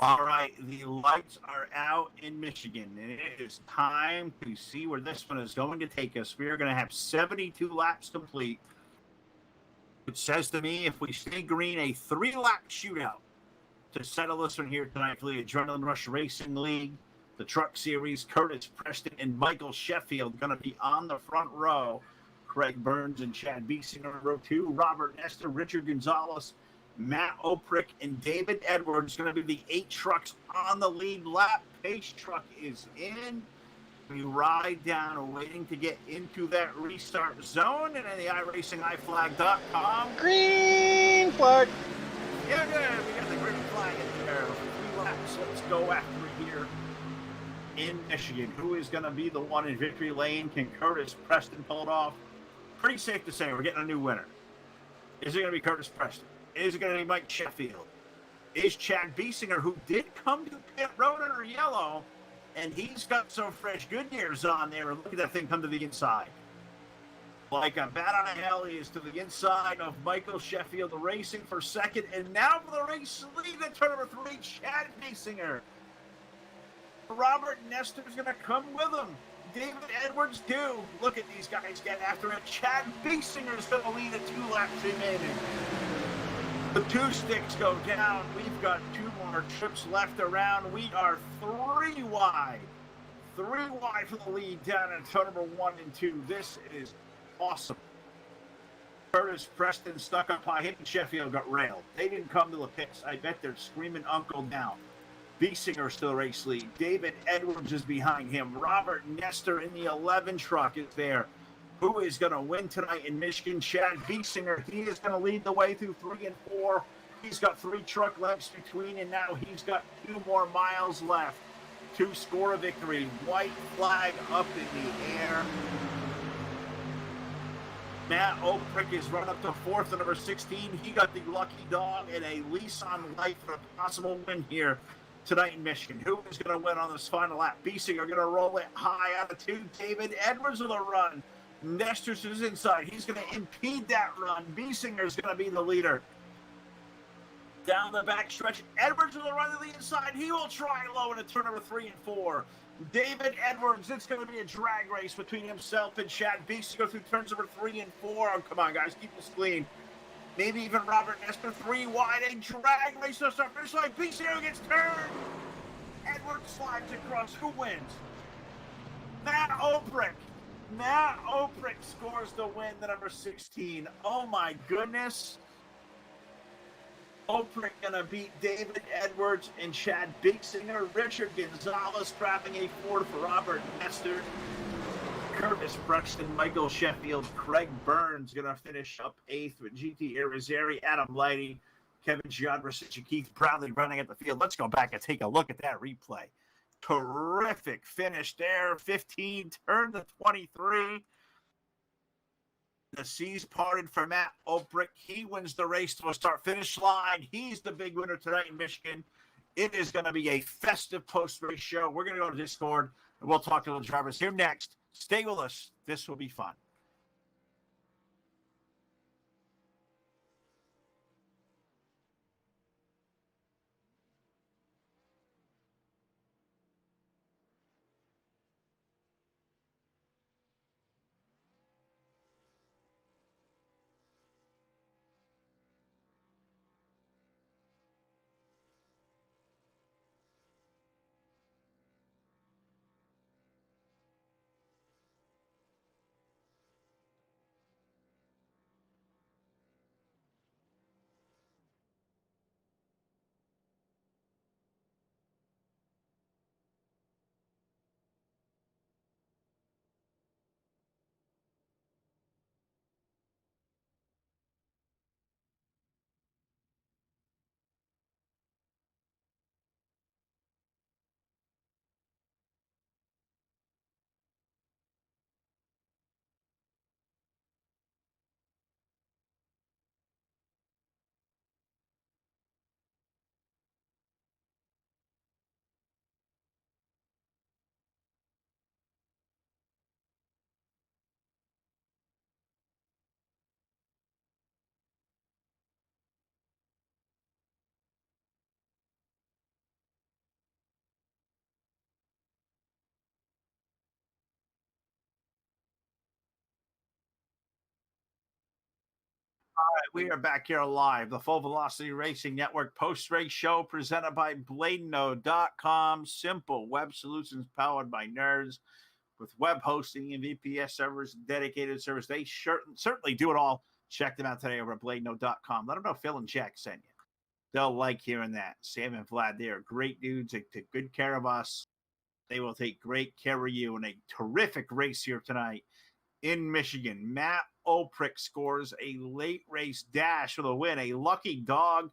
All right, the lights are out in Michigan, and it is time to see where this one is going to take us. We are going to have 72 laps complete. It says to me, if we stay green, a 3-lap shootout to settle this one here tonight for the Adrenaline Rush Racing League, the Truck Series. Curtis Preston and Michael Sheffield going to be on the front row. Craig Burns and Chad Biesinger, row 2. Robert Nestor, Richard Gonzalez, Matt Oprick, and David Edwards going to be the 8 trucks on the lead lap. Pace truck is in. We ride down, waiting to get into that restart zone. And in the IracingIflag.com. Green flag. Yeah, good. We got the green flag in there. 3 laps. Let's go after it here in Michigan. Who is going to be the one in victory lane? Can Curtis Preston pull it off? Pretty safe to say we're getting a new winner. Is it going to be Curtis Preston? Is it going to be Mike Sheffield? Is Chad Biesinger, who did come to pit road under yellow, and he's got some fresh Goodyears on there, and look at that thing come to the inside. Like a bat on a hell, he is to the inside of Michael Sheffield, the racing for second, and now for the race lead at turn number 3, Chad Biesinger. Robert Nestor is going to come with him. David Edwards, too. Look at these guys get after it. Chad Biesinger is going to lead at 2 laps remaining. The 2 sticks go down. We've got 2 more trips left around. We are 3 wide. 3 wide for the lead down at turn number 1 and 2. This is awesome. Curtis Preston stuck up high. Him and Sheffield got railed. They didn't come to the pits. I bet they're screaming uncle down. Biesinger still race lead. David Edwards is behind him. Robert Nestor in the 11 truck is there. Who is going to win tonight in Michigan? Chad Biesinger. He is going to lead the way through 3 and 4. He's got 3 truck lengths between, and now he's got 2 more miles left to score a victory. White flag up in the air. Matt Oprick is run up to 4th at number 16. He got the lucky dog and a lease on life for a possible win here tonight in Michigan. Who is going to win on this final lap? Biesinger going to roll it high out of 2. David Edwards with a run. Nestor's is inside. He's going to impede that run. Biesinger is going to be the leader. Down the back stretch, Edwards with a run to the inside. He will try low in a turn number 3 and 4. David Edwards, it's going to be a drag race between himself and Chad Biesinger through turns number 3 and 4. Oh, come on, guys, keep this clean. Maybe even Robert Nestor 3 wide. A drag race to start finish line. Biesinger gets turned. Edwards slides across. Who wins? Matt Oprick. Matt Oprick scores the win, the number 16. Oh, my goodness. Oprick going to beat David Edwards and Chad Biesinger. Richard Gonzalez grabbing a 4 for Robert Nestor. Curtis Preston, Michael Sheffield, Craig Burns going to finish up 8th with GT Irizarry, Adam Lighty, Kevin Gianbrisic, and Keith Bradley running at the field. Let's go back and take a look at that replay. Terrific finish there. 15, turn to 23. The seas parted for Matt Oprick. He wins the race to a start-finish line. He's the big winner tonight in Michigan. It is going to be a festive post-race show. We're going to go to Discord, and we'll talk to the drivers here next. Stay with us. This will be fun. We are back here live, the Full Velocity Racing Network post-race show presented by BladeNode.com. Simple web solutions powered by nerds with web hosting and VPS servers, dedicated servers. They certainly do it all. Check them out today over at BladeNode.com. Let them know Phil and Jack sent you. They'll like hearing that. Sam and Vlad, they are great dudes. They take good care of us. They will take great care of you in a terrific race here tonight in Michigan. Matt Oprick scores a late race dash for the win, a lucky dog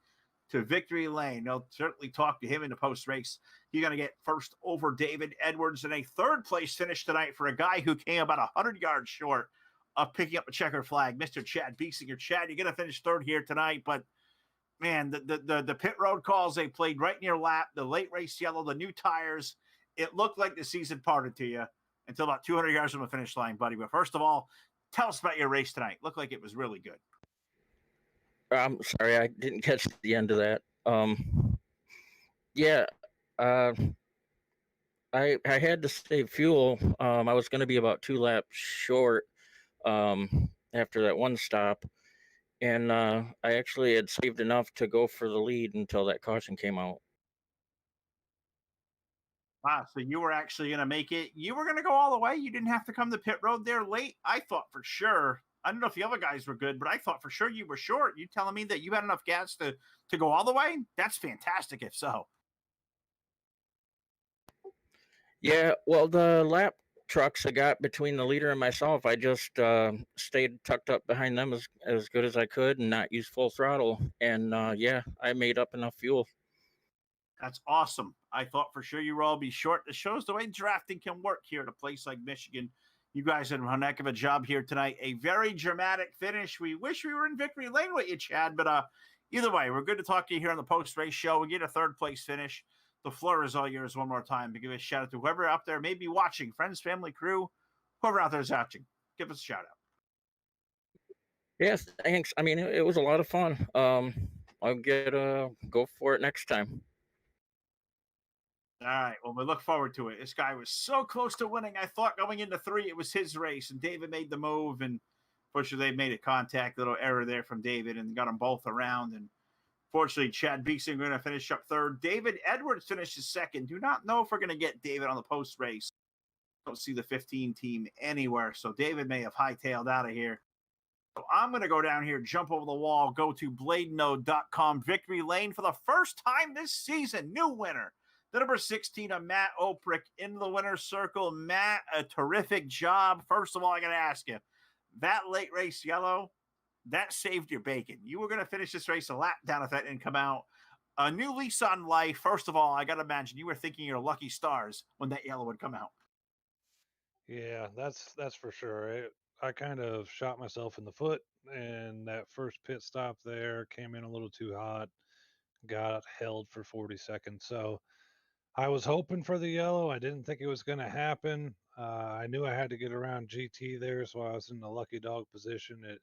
to victory lane. They'll certainly talk to him in the post race. He's going to get first over David Edwards in a third place finish tonight for a guy who came about 100 yards short of picking up a checker flag, Mr. Chad Biesinger. Chad, you're going to finish third here tonight, but man, the pit road calls, they played right in your lap, the late race yellow, the new tires, it looked like the season parted to you until about 200 yards from the finish line, buddy. But first of all, tell us about your race tonight. Looked like it was really good. I'm sorry, I didn't catch the end of that. Yeah, I had to save fuel. I was going to be about 2 laps short after that one stop, and I actually had saved enough to go for the lead until that caution came out. Wow, so you were actually going to make it. You were going to go all the way. You didn't have to come to pit road there late. I thought for sure. I don't know if the other guys were good, but I thought for sure you were short. You telling me that you had enough gas to go all the way? That's fantastic if so. Yeah, well, the lap trucks I got between the leader and myself, I just stayed tucked up behind them as good as I could and not use full throttle. And yeah, I made up enough fuel. That's awesome. I thought for sure you were all be short. It shows the way drafting can work here at a place like Michigan. You guys did a heck of a job here tonight. A very dramatic finish. We wish we were in victory lane with you, Chad, but either way, we're good to talk to you here on the post-race show. We get a third place finish. The floor is all yours one more time to give a shout out to whoever out there may be watching, friends, family, crew, whoever out there is watching. Give us a shout out. Yes, thanks. I mean, it was a lot of fun. I'll go for it next time. All right. Well, we look forward to it. This guy was so close to winning. I thought going into 3, it was his race, and David made the move. And fortunately, they made a contact, little error there from David, and got them both around. And fortunately, Chad Biesinger going to finish up third. David Edwards finishes second. Do not know if we're going to get David on the post race. Don't see the 15 team anywhere. So David may have hightailed out of here. So I'm going to go down here, jump over the wall, go to BladeNode.com victory lane for the first time this season. New winner. The number 16 of Matt Oprick in the winner's circle. Matt, a terrific job. First of all, I got to ask you, that late race yellow, that saved your bacon. You were going to finish this race a lap down if that didn't come out. A new lease on life. First of all, I got to imagine you were thinking your lucky stars when that yellow would come out. Yeah, that's for sure. I kind of shot myself in the foot, and that first pit stop there came in a little too hot, got held for 40 seconds. So I was hoping for the yellow. I didn't think it was going to happen. I knew I had to get around GT there, so I was in the lucky dog position. It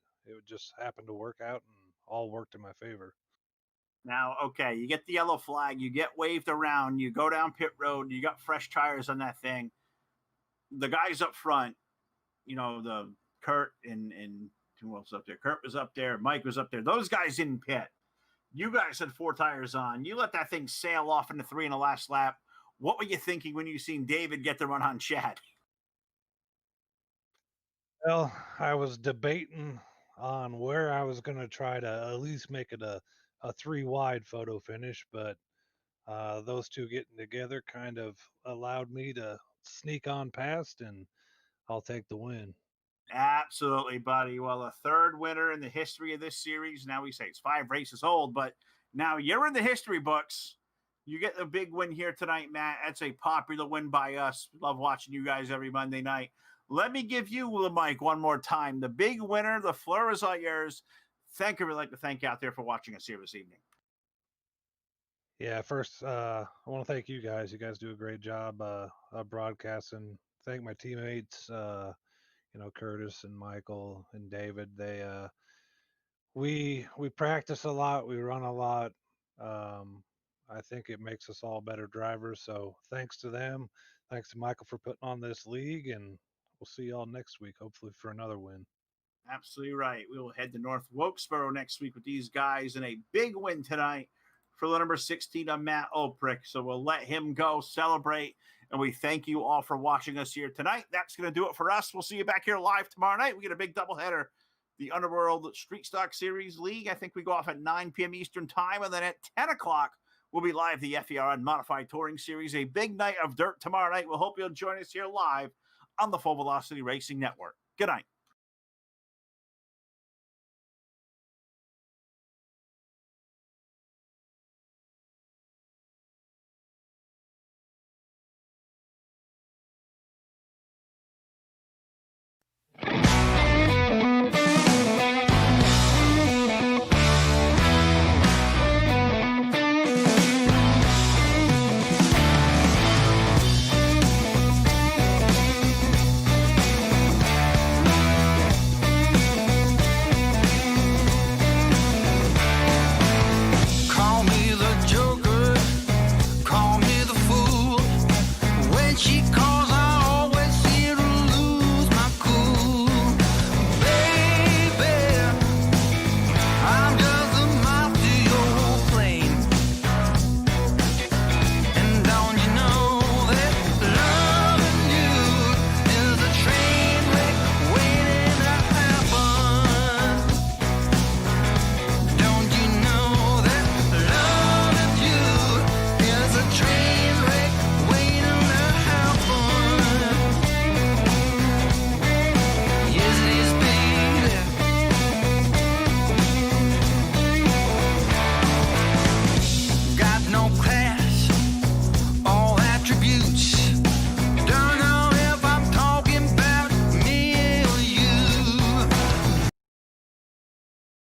just happened to work out, and all worked in my favor. Now, okay, you get the yellow flag, you get waved around, you go down pit road, you got fresh tires on that thing. The guys up front, you know, the Kurt and who else up there? Kurt was up there, Mike was up there. Those guys didn't pit. You guys had 4 tires on. You let that thing sail off into 3 in the last lap. What were you thinking when you seen David get the run on Chad? Well, I was debating on where I was going to try to at least make it a 3 wide photo finish, but those two getting together kind of allowed me to sneak on past, and I'll take the win. Absolutely, buddy. Well, a third winner in the history of this series. Now we say it's 5 races old, but now you're in the history books. You get the big win here tonight, Matt. That's a popular win by us. Love watching you guys every Monday night. Let me give you the mic one more time. The big winner, the floor is all yours. Thank you. We'd like to thank you out there for watching us here this evening. Yeah, first, I want to thank you guys. You guys do a great job broadcasting. Thank my teammates, Curtis and Michael and David. We practice a lot. We run a lot. I think it makes us all better drivers. So thanks to them. Thanks to Michael for putting on this league, and we'll see y'all next week, hopefully for another win. Absolutely right. We will head to North Wilkesboro next week with these guys in a big win tonight for the number 16 of Matt Oprick. So we'll let him go celebrate. And we thank you all for watching us here tonight. That's going to do it for us. We'll see you back here live tomorrow night. We get a big doubleheader. The Underworld Street Stock Series League. I think we go off at 9 p.m. Eastern Time. And then at 10 o'clock, we'll be live the FER Modified Touring Series. A big night of dirt tomorrow night. We'll hope you'll join us here live on the Full Velocity Racing Network. Good night.